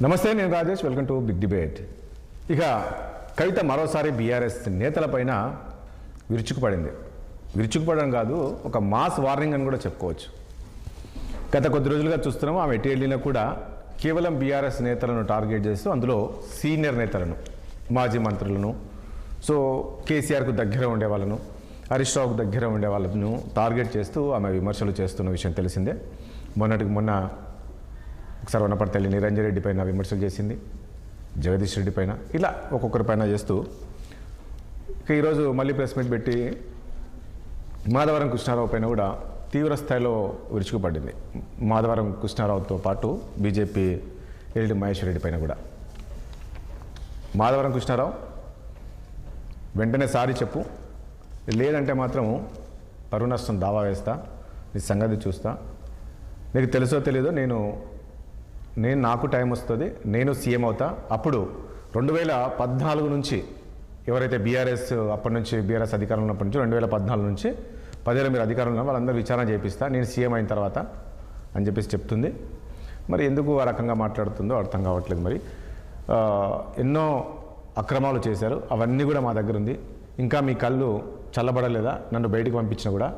నమస్తే, నేను Rajesh. Welcome to big debate. ఇక కవిత మరోసారి బీఆర్ఎస్ నేతలపైన విరుచుకుపడింది. విరుచుకుపడడం కాదు, ఒక మాస్ వార్నింగ్ అని కూడా చెప్పుకోవచ్చు. గత కొద్ది రోజులుగా చూస్తున్నాము, ఆమె ఎటు వెళ్ళినా కూడా కేవలం బీఆర్ఎస్ నేతలను టార్గెట్ చేస్తూ, అందులో సీనియర్ నేతలను, మాజీ మంత్రులను, సో కేసీఆర్కు దగ్గర ఉండే వాళ్ళను, హరీష్ రావుకు దగ్గర ఉండే వాళ్ళను టార్గెట్ చేస్తూ ఆమె విమర్శలు చేస్తున్న విషయం తెలిసిందే. మొన్న ఒకసారి వనపర్తి నిరంజన్ రెడ్డి పైన విమర్శలు చేసింది, జగదీష్ రెడ్డి పైన, ఇలా ఒక్కొక్కరి పైన చేస్తూ ఇక ఈరోజు మళ్ళీ ప్రెస్ మీట్ పెట్టి మాధవరం కృష్ణారావు పైన కూడా తీవ్ర స్థాయిలో విరుచుకుపడింది. మాధవరం కృష్ణారావుతో పాటు బీజేపీ ఎల్డి మహేశ్వర్ రెడ్డి పైన కూడా. మాధవరం కృష్ణారావు వెంటనే సారీ చెప్పు, లేదంటే మాత్రం పరువు నష్టం దావా వేస్తా, నీ సంగతి చూస్తా, నీకు తెలుసో తెలీదో నేను నాకు టైం వస్తుంది, నేను సీఎం అవుతా, అప్పుడు 2014 నుంచి ఎవరైతే బీఆర్ఎస్ అప్పటి నుంచి బీఆర్ఎస్ అధికారంలో ఉన్నప్పటి నుంచి 2014 నుంచి 10 మీరు అధికారంలో ఉన్న వాళ్ళందరూ విచారణ చేపిస్తా నేను సీఎం అయిన తర్వాత అని చెప్పేసి చెప్తుంది. మరి ఎందుకు ఆ రకంగా మాట్లాడుతుందో అర్థం కావట్లేదు. మరి ఎన్నో అక్రమాలు చేశారు, అవన్నీ కూడా మా దగ్గర ఉంది. ఇంకా మీ కళ్ళు చల్లబడలేదా? నన్ను బయటికి పంపించినా కూడా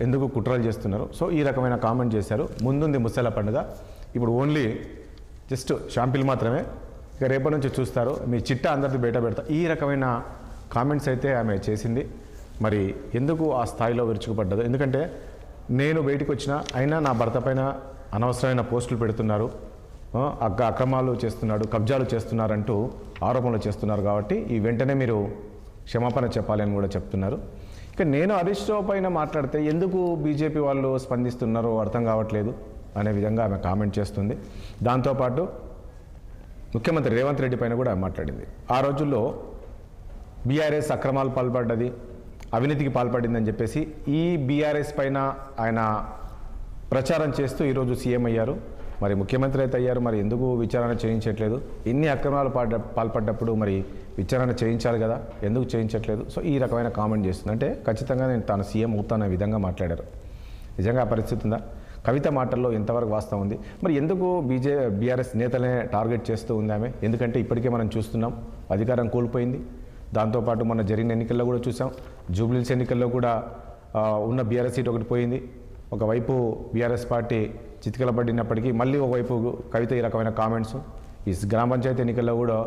ఎందుకు కుట్రలు చేస్తున్నారు? సో ఈ రకమైన కామెంట్ చేశారు. ముందుంది ముసల పండుగ, ఇప్పుడు ఓన్లీ జస్ట్ షాంపిల్ మాత్రమే, ఇక రేపటి నుంచి చూస్తారు, మీ చిట్టా అందరిది బయట పెడతా, ఈ రకమైన కామెంట్స్ అయితే ఆమె చేసింది. మరి ఎందుకు ఆ స్థాయిలో విరుచుకుపడ్డదు? ఎందుకంటే నేను బయటకు వచ్చినా అయినా నా భర్త పైన అనవసరమైన పోస్టులు పెడుతున్నారు, అక్రమాలు చేస్తున్నాడు, కబ్జాలు చేస్తున్నారంటూ ఆరోపణలు చేస్తున్నారు. కాబట్టి ఈ వెంటనే మీరు క్షమాపణ చెప్పాలి అని కూడా చెప్తున్నారు. ఇక నేను హరీష్ రావు పైన మాట్లాడితే ఎందుకు బీజేపీ వాళ్ళు స్పందిస్తున్నారో అర్థం కావట్లేదు అనే విధంగా ఆమె కామెంట్ చేస్తుంది. దాంతోపాటు ముఖ్యమంత్రి రేవంత్ రెడ్డి పైన కూడా మాట్లాడింది. ఆ రోజుల్లో బీఆర్ఎస్ అక్రమాలు పాల్పడ్డది, అవినీతికి పాల్పడిందని చెప్పేసి ఈ బీఆర్ఎస్ పైన ఆయన ప్రచారం చేస్తూ ఈరోజు సీఎం అయ్యారు, మరి ముఖ్యమంత్రి అయితే అయ్యారు. మరి ఎందుకు విచారణ చేయించట్లేదు? ఇన్ని అక్రమాలు పాల్పడ్డప్పుడు మరి విచారణ చేయించాలి కదా, ఎందుకు చేయించట్లేదు? సో ఈ రకమైన కామెంట్ చేస్తుంది. అంటే ఖచ్చితంగా నేను తాను సీఎం అవుతాననే విధంగా మాట్లాడారు. నిజంగా ఆ పరిస్థితి ఉందా? కవిత మాటల్లో ఎంతవరకు వాస్తవం ఉంది? మరి ఎందుకు బీఆర్ఎస్ నేతలనే టార్గెట్ చేస్తూ ఉంది ఆమె? ఎందుకంటే ఇప్పటికే మనం చూస్తున్నాం, అధికారం కోల్పోయింది. దాంతోపాటు మొన్న జరిగిన ఎన్నికల్లో కూడా చూసాం, జూబ్లీహిల్స్ ఎన్నికల్లో కూడా ఉన్న బీఆర్ఎస్ సీట్ ఒకటి పోయింది. ఒకవైపు బీఆర్ఎస్ పార్టీ చితికలబడినప్పటికీ మళ్ళీ ఒకవైపు కవిత ఈ రకమైన కామెంట్స్. ఈ గ్రామ పంచాయతీ ఎన్నికల్లో కూడా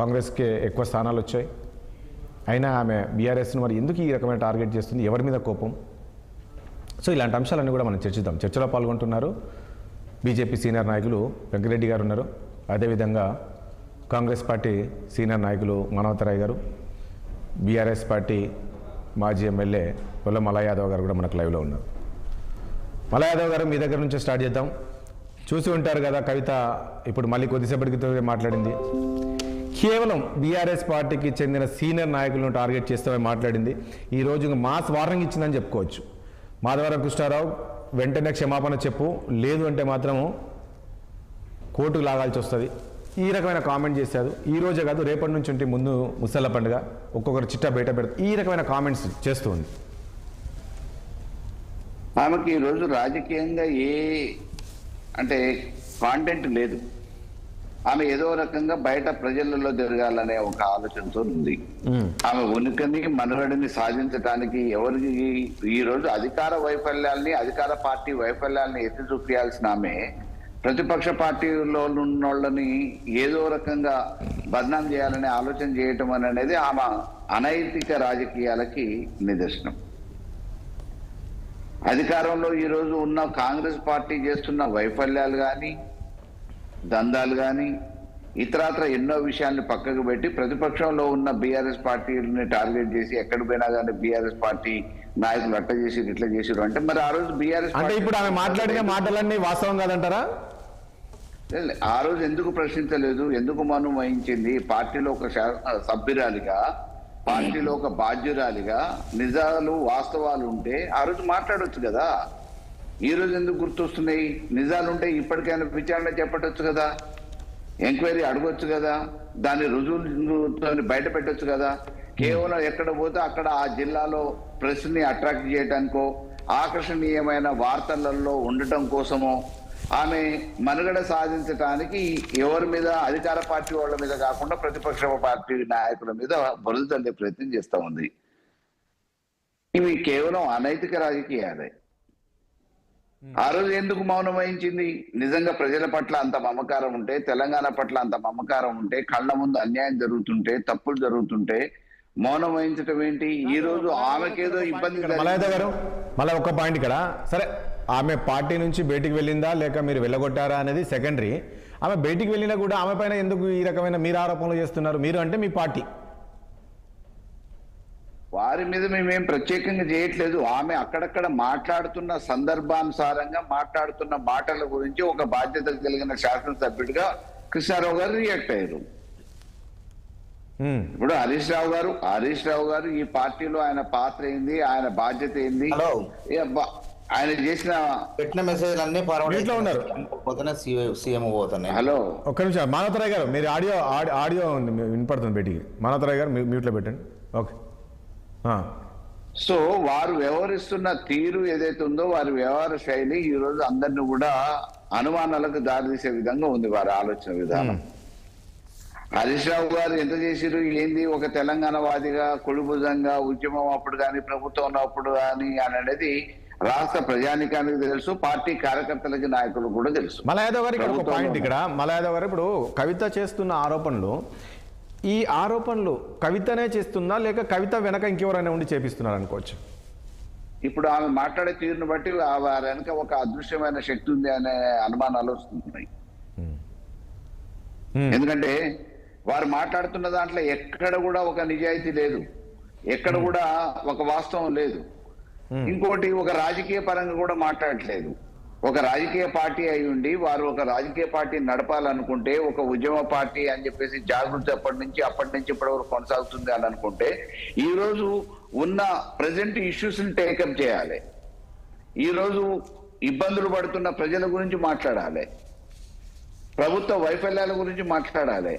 కాంగ్రెస్కే ఎక్కువ స్థానాలు వచ్చాయి. అయినా ఆమె బీఆర్ఎస్ను మరి ఎందుకు ఈ రకమైన టార్గెట్ చేస్తుంది? ఎవరి మీద కోపం? సో ఇలాంటి అంశాలన్నీ కూడా మనం చర్చిద్దాం. చర్చలో పాల్గొంటున్నారు బీజేపీ సీనియర్ నాయకులు వెంకరెడ్డి గారు ఉన్నారు, అదేవిధంగా కాంగ్రెస్ పార్టీ సీనియర్ నాయకులు మానవతరాయ్ గారు, బీఆర్ఎస్ పార్టీ మాజీ ఎమ్మెల్యే పొల్ల మల్లా యాదవ్ గారు కూడా మనకు లైవ్లో ఉన్నారు. మల్లా యాదవ్ గారు, మీ దగ్గర నుంచి స్టార్ట్ చేద్దాం. చూసి ఉంటారు కదా, కవిత ఇప్పుడు మళ్ళీ కొద్దిసేపటి క్రితం మాట్లాడింది. కేవలం బీఆర్ఎస్ పార్టీకి చెందిన సీనియర్ నాయకులను టార్గెట్ చేస్తామని మాట్లాడింది. ఈరోజు మాస్ వార్నింగ్ ఇచ్చిందని చెప్పుకోవచ్చు. మాధవరం కృష్ణారావు వెంటనే క్షమాపణ చెప్పు, లేదు అంటే మాత్రము కోర్టుకు లాగాల్సి వస్తుంది, ఈ రకమైన కామెంట్ చేశారు. ఈ రోజే కాదు, రేపటి నుంచి ఉంటే ముందు ముసళ్ళ పండుగ, ఒక్కొక్కరు చిట్టా బయట పెడతారు, ఈ రకమైన కామెంట్స్ చేస్తూ ఉంది. ఆమెకి ఈరోజు రాజకీయంగా అంటే కాంటెంట్ లేదు. ఆమె ఏదో రకంగా బయట ప్రజలలో జరగాలనే ఒక ఆలోచనతో ఉంది. ఆమె ఉనికిని మనుగడని సాధించడానికి ఎవరికి ఈ రోజు అధికార వైఫల్యాల్ని, అధికార పార్టీ వైఫల్యాల్ని ఎత్తి చూపించాల్సిన ఆమె ప్రతిపక్ష పార్టీలో ఉన్న వాళ్ళని ఏదో రకంగా బదనాం చేయాలనే ఆలోచన చేయటం అనేది ఆమె అనైతిక రాజకీయాలకి నిదర్శనం. అధికారంలో ఈరోజు ఉన్న కాంగ్రెస్ పార్టీ చేస్తున్న వైఫల్యాలు కానీ, దందాలు కానీ, ఇతరత్ర ఎన్నో విషయాల్ని పక్కకు పెట్టి ప్రతిపక్షంలో ఉన్న బీఆర్ఎస్ పార్టీని టార్గెట్ చేసి ఎక్కడ పోయినా కానీ బీఆర్ఎస్ పార్టీ నాయకులు అట్లా చేసి ఇట్లా చేసిరు అంటే మరి ఆ రోజు బీఆర్ఎస్ అంటే ఇప్పుడు ఆమె మాట్లాడిన మాటలన్నీ వాస్తవం కాదంటారా? ఆ రోజు ఎందుకు ప్రశ్నించలేదు? ఎందుకు మౌనం వహించింది? పార్టీలో ఒక సభ్యురాలిగా, పార్టీలో ఒక బాధ్యురాలిగా నిజాలు వాస్తవాలు ఉంటే ఆ రోజు మాట్లాడొచ్చు కదా. ఈ రోజు ఎందుకు గుర్తొస్తున్నాయి? నిజాలు ఉంటే ఇప్పటికైనా విచారణ చేపట్టొచ్చు కదా, ఎంక్వైరీ అడగొచ్చు కదా, దాని రుజువులతో బయట పెట్టొచ్చు కదా. కేవలం ఎక్కడ పోతే అక్కడ ఆ జిల్లాలో ప్రెస్ ని అట్రాక్ట్ చేయడానికో, ఆకర్షణీయమైన వార్తలలో ఉండటం కోసమో, ఆమె మనుగడ సాధించడానికి ఎవరి మీద, అధికార పార్టీ వాళ్ళ మీద కాకుండా ప్రతిపక్ష పార్టీ నాయకుల మీద బురద చల్లే ప్రయత్నం చేస్తా ఉంది. ఇవి కేవలం అనైతిక రాజకీయాలే. ఆ రోజు ఎందుకు మౌనం వహించింది? నిజంగా ప్రజల పట్ల అంత మమకారం ఉంటే, తెలంగాణ పట్ల అంత మమకారం ఉంటే, కళ్ళ ముందు అన్యాయం జరుగుతుంటే, తప్పులు జరుగుతుంటే మౌనం వహించటం ఏంటి? ఈ రోజు ఆమెకేదో ఇబ్బంది. మలయద గారు మళ్ళీ ఒక పాయింట్ ఇక్కడ, సరే ఆమె పార్టీ నుంచి బయటికి వెళ్ళిందా లేక మీరు వెళ్ళగొట్టారా అనేది సెకండరీ. ఆమె బయటికి వెళ్ళినా కూడా ఆమె పైన ఎందుకు ఈ రకమైన మీరు ఆరోపణలు చేస్తున్నారు? మీరు అంటే మీ పార్టీ. వారి మీద మేమేం ప్రత్యేకంగా చేయట్లేదు. ఆమె అక్కడక్కడ మాట్లాడుతున్న సందర్భానుసారంగా మాట్లాడుతున్న మాటల గురించి ఒక బాధ్యత కలిగిన శాసనసభ్యుడిగా కృష్ణారావు గారు రియాక్ట్ అయ్యారు. ఇప్పుడు హరీష్ రావు గారు ఈ పార్టీలో ఆయన పాత్ర ఏంది, ఆయన బాధ్యత ఏంది, ఆయన చేసిన పెట్టిన మెసేజ్ అన్ని ఉన్నారు. సీఎం పోతున్నాయి. హలో ఒక్క నిమిషం మానవతరాయ్ గారు, మీరు ఆడియో ఉంది వినపడుతుంది బయటికి. మానవతరాయ్ గారు మ్యూట్లో పెట్టండి. ఓకే. సో వారు వ్యవహరిస్తున్న తీరు ఏదైతే ఉందో, వారి వ్యవహార శైలి ఈ రోజు అందరిని కూడా అనుమానాలకు దారితీసే విధంగా ఉంది వారి ఆలోచన విధానం. హరీష్ రావు గారు ఎంత చేసిరు ఏంది, ఒక తెలంగాణ వాదిగా కుడిభుజంగా ఉద్యమం అప్పుడు కానీ ప్రభుత్వం ఉన్నప్పుడు కానీ అనేది రాష్ట్ర ప్రజానికానికి తెలుసు, పార్టీ కార్యకర్తలకి నాయకులు కూడా తెలుసు. మలయాదవ్ గారు ఇక్కడ ఒక పాయింట్, ఇక్కడ మలయాదవ్ గారు ఇప్పుడు కవిత చేస్తున్న ఆరోపణలు, ఈ ఆరోపణలు కవితనే చేస్తుందా లేక కవిత వెనక ఇంకెవరైనా ఉండి చేపిస్తున్నారు అనుకోవచ్చు? ఇప్పుడు ఆమె మాట్లాడే తీరును బట్టి వారి వెనక ఒక అదృశ్యమైన శక్తి ఉంది అనే అనుమానాలు వస్తున్నాయి. ఎందుకంటే వారు మాట్లాడుతున్న దాంట్లో ఎక్కడ కూడా ఒక నిజాయితీ లేదు, ఎక్కడ కూడా ఒక వాస్తవం లేదు. ఇంకోటి, ఒక రాజకీయ పరంగా కూడా మాట్లాడట్లేదు. ఒక రాజకీయ పార్టీ అయి ఉండి వారు ఒక రాజకీయ పార్టీ నడపాలనుకుంటే, ఒక ఉద్యమ పార్టీ అని చెప్పేసి జాగృతి అప్పటి నుంచి ఇప్పటి వరకు కొనసాగుతుంది అని అనుకుంటే, ఈ రోజు ఉన్న ప్రజెంట్ ఇష్యూస్ ని టేకప్ చేయాలి. ఈ రోజు ఇబ్బందులు పడుతున్న ప్రజల గురించి మాట్లాడాలి, ప్రభుత్వ వైఫల్యాల గురించి మాట్లాడాలి,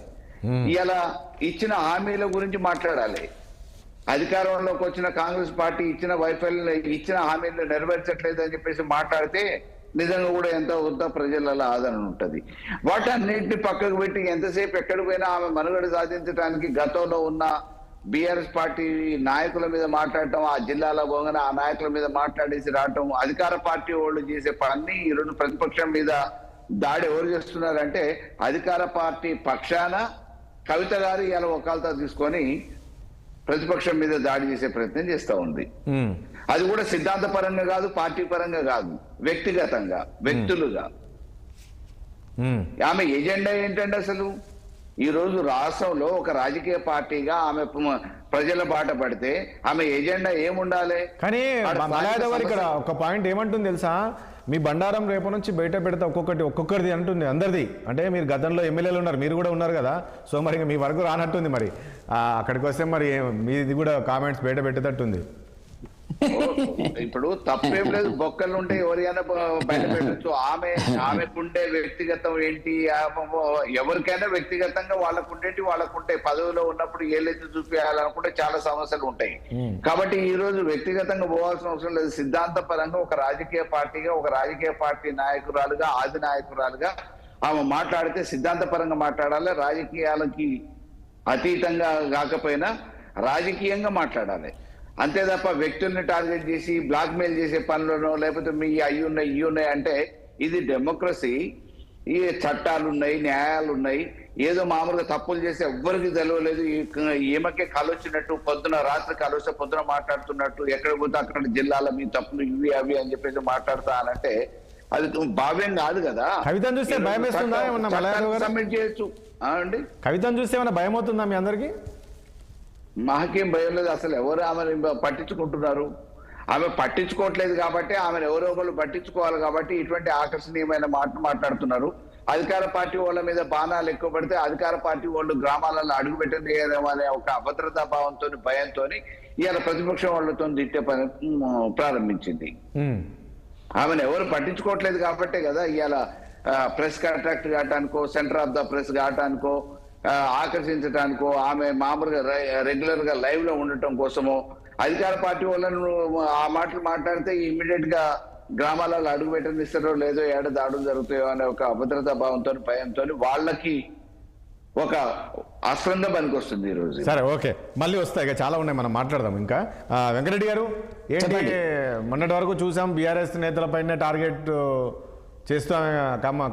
ఇలా ఇచ్చిన హామీల గురించి మాట్లాడాలి. అధికారంలోకి వచ్చిన కాంగ్రెస్ పార్టీ ఇచ్చిన ఇచ్చిన హామీలు నెరవేర్చట్లేదు అని చెప్పేసి మాట్లాడితే నిజంగా కూడా ఎంతో వద్ద ప్రజలలో ఆదరణ ఉంటుంది. వాటన్నింటినీ పక్కకు పెట్టి ఎంతసేపు ఎక్కడికి పోయినా ఆమె మనుగడ సాధించడానికి గతంలో ఉన్న బీఆర్ఎస్ పార్టీ నాయకుల మీద మాట్లాడటం, ఆ జిల్లాలో పోగానే ఆ నాయకుల మీద మాట్లాడేసి రావటం, అధికార పార్టీ వాళ్ళు చేసే పని ఈరోజు ప్రతిపక్షం మీద దాడి ఎవరు చేస్తున్నారంటే అధికార పార్టీ పక్షాన కవిత గారు ఇలా వకాల్తా తీసుకొని ప్రతిపక్షం మీద దాడి చేసే ప్రయత్నం చేస్తూ ఉంది. అది కూడా సిద్ధాంత పరంగా కాదు, పార్టీ పరంగా కాదు, వ్యక్తిగతంగా, వ్యక్తులుగా. ఆమె ఎజెండా ఏంటంటే అసలు ఈ రోజు రాష్ట్రంలో ఒక రాజకీయ పార్టీగా ఆమె ప్రజల బాట పడితే ఆమె ఎజెండా ఏముండాలి? కానీ మలయాదవ్ గారు ఇక్కడ ఒక పాయింట్ ఏమంటుంది తెలుసా, మీ బండారం రేపు నుంచి బయట పెడితే ఒక్కొక్కరిది అంటుంది, అందరిది. అంటే మీరు గతంలో ఎమ్మెల్యేలు ఉన్నారు, మీరు కూడా ఉన్నారు కదా, సో మరి మీ వరకు రానట్టుంది. మరి అక్కడికి వస్తే మరి మీది కూడా కామెంట్స్ బయట పెట్టేటట్టుంది. ఇప్పుడు తప్పేం లేదు, బొక్కలు ఉంటే ఎవరైనా బయట పెట్టచ్చు. ఆమెకుండే వ్యక్తిగతం ఏంటి, ఎవరికైనా వ్యక్తిగతంగా వాళ్ళకుంటే పదవిలో ఉన్నప్పుడు ఏలైతే చూపించాలనుకుంటే చాలా సమస్యలు ఉంటాయి. కాబట్టి ఈ రోజు వ్యక్తిగతంగా పోవాల్సిన అవసరం లేదు. సిద్ధాంత పరంగా ఒక రాజకీయ పార్టీగా, ఒక రాజకీయ పార్టీ నాయకురాలుగా, ఆది నాయకురాలుగా ఆమె మాట్లాడితే సిద్ధాంత పరంగా మాట్లాడాలి, రాజకీయాలకి అతీతంగా కాకపోయినా రాజకీయంగా మాట్లాడాలి. అంతే తప్ప వ్యక్తుల్ని టార్గెట్ చేసి బ్లాక్మెయిల్ చేసే పనులను, లేకపోతే మీ అయ్యి ఉన్నాయి అంటే ఇది డెమోక్రసీ. ఈ చట్టాలు ఉన్నాయి, న్యాయాలు ఉన్నాయి. ఏదో మామూలుగా తప్పులు చేసి ఎవ్వరికి తెలియలేదు, ఈమెకే కలొచ్చినట్టు రాత్రి కలొస్తే పొద్దున మాట్లాడుతున్నట్టు, ఎక్కడ పోతే అక్కడ జిల్లాల మీ తప్పులు ఇవి అవి అని చెప్పేసి మాట్లాడతానంటే అది భావ్యం కాదు కదా. కవితను చూస్తే భయం వేస్తుందా? సబ్మిట్ చేయొచ్చు అండి. కవితను చూస్తే ఏమైనా భయం అవుతుందా మీ అందరికి? మాకేం భయం లేదు. అసలు ఎవరు ఆమెను పట్టించుకుంటున్నారు? ఆమె పట్టించుకోవట్లేదు కాబట్టి, ఆమెను ఎవరో ఒకరు పట్టించుకోవాలి కాబట్టి ఇటువంటి ఆకర్షణీయమైన మాటలు మాట్లాడుతున్నారు. అధికార పార్టీ వాళ్ళ మీద బాణాలు ఎక్కువ పడితే అధికార పార్టీ వాళ్ళు గ్రామాలలో అడుగు పెట్టలేదేమో అనే ఒక అభద్రతా భావంతో, భయంతో ఇవాళ ప్రతిపక్షం వాళ్ళతో తిట్టే పని ప్రారంభించింది. ఆమెను ఎవరు పట్టించుకోవట్లేదు కాబట్టే కదా ఇవాళ ప్రెస్ కాంట్రాక్ట్ కావటానికో, సెంటర్ ఆఫ్ ద ప్రెస్ కావటానికో, ఆకర్షించడానికో, ఆమె మామూలుగా రెగ్యులర్ గా లైవ్ లో ఉండటం కోసమో, అధికార పార్టీ వాళ్ళను ఆ మాటలు మాట్లాడితే ఇమ్మీడియట్ గా గ్రామాలలో అడుగు పెట్టనిస్తారో లేదో ఏడ దాడులు జరుగుతాయో అనే ఒక అభద్రతా భావంతో భయంతో వాళ్ళకి ఒక అస్త్రంగా పనికొస్తుంది ఈ రోజు. సరే, ఓకే, మళ్ళీ వస్తాయి, ఇక చాలా ఉన్నాయి, మనం మాట్లాడదాం ఇంకా. వెంకటరెడ్డి గారు, ఏంటి మొన్నటి వరకు చూసాం బీఆర్ఎస్ నేతలపైనే టార్గెట్ చేస్తూ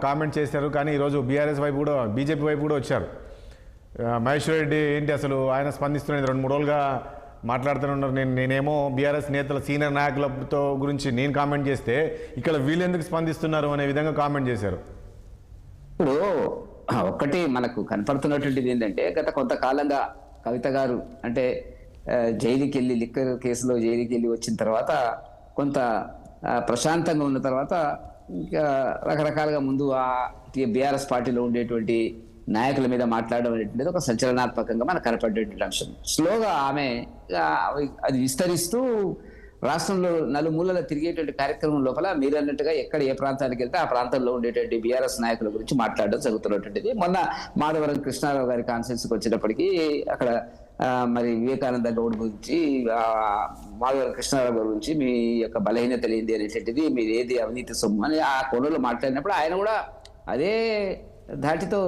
కామెంట్ చేశారు, కానీ ఈరోజు బీఆర్ఎస్ వైపు కూడా బీజేపీ వైపు కూడా వచ్చారు. మహేశ్వర్ రెడ్డి ఏంటి అసలు ఆయన స్పందిస్తున్నది 2-3 రోజులుగా మాట్లాడుతూనే ఉన్నారు. నేనేమో బీఆర్ఎస్ నేతల సీనియర్ నాయకులతో గురించి నేను కామెంట్ చేస్తే ఇక్కడ వీళ్ళు ఎందుకు స్పందిస్తున్నారు అనే విధంగా కామెంట్ చేశారు. ఇప్పుడు ఒక్కటి మనకు కనపడుతున్నటువంటిది ఏంటంటే, గత కొంతకాలంగా కవిత గారు అంటే జైలుకి వెళ్ళి లిక్కర్ కేసులో జైలుకి వెళ్ళి వచ్చిన తర్వాత కొంత ప్రశాంతంగా ఉన్న తర్వాత ఇంకా రకరకాలుగా ముందు ఆ బీఆర్ఎస్ పార్టీలో ఉండేటువంటి నాయకుల మీద మాట్లాడడం అనేటువంటిది ఒక సంచలనాత్మకంగా మనకు కనపడేటువంటి అంశం. స్లోగా ఆమె అది విస్తరిస్తూ రాష్ట్రంలో నలుమూలల తిరిగేటువంటి కార్యక్రమం లోపల మీరు అన్నట్టుగా ఎక్కడ ఏ ప్రాంతానికి వెళ్తే ఆ ప్రాంతంలో ఉండేటువంటి బీఆర్ఎస్ నాయకుల గురించి మాట్లాడడం జరుగుతున్నటువంటిది. మొన్న మాధవరం కృష్ణారావు గారి కాన్ఫరెన్స్కి వచ్చేటప్పటికి అక్కడ మరి వివేకానంద గౌడ్ గురించి, మాధవరం కృష్ణారావు గారి గురించి మీ యొక్క బలహీనతలు ఏంది అనేటువంటిది, మీరు ఏది అవినీతి సొమ్ము అని ఆ కోణంలో మాట్లాడినప్పుడు ఆయన కూడా అదే ధాటితో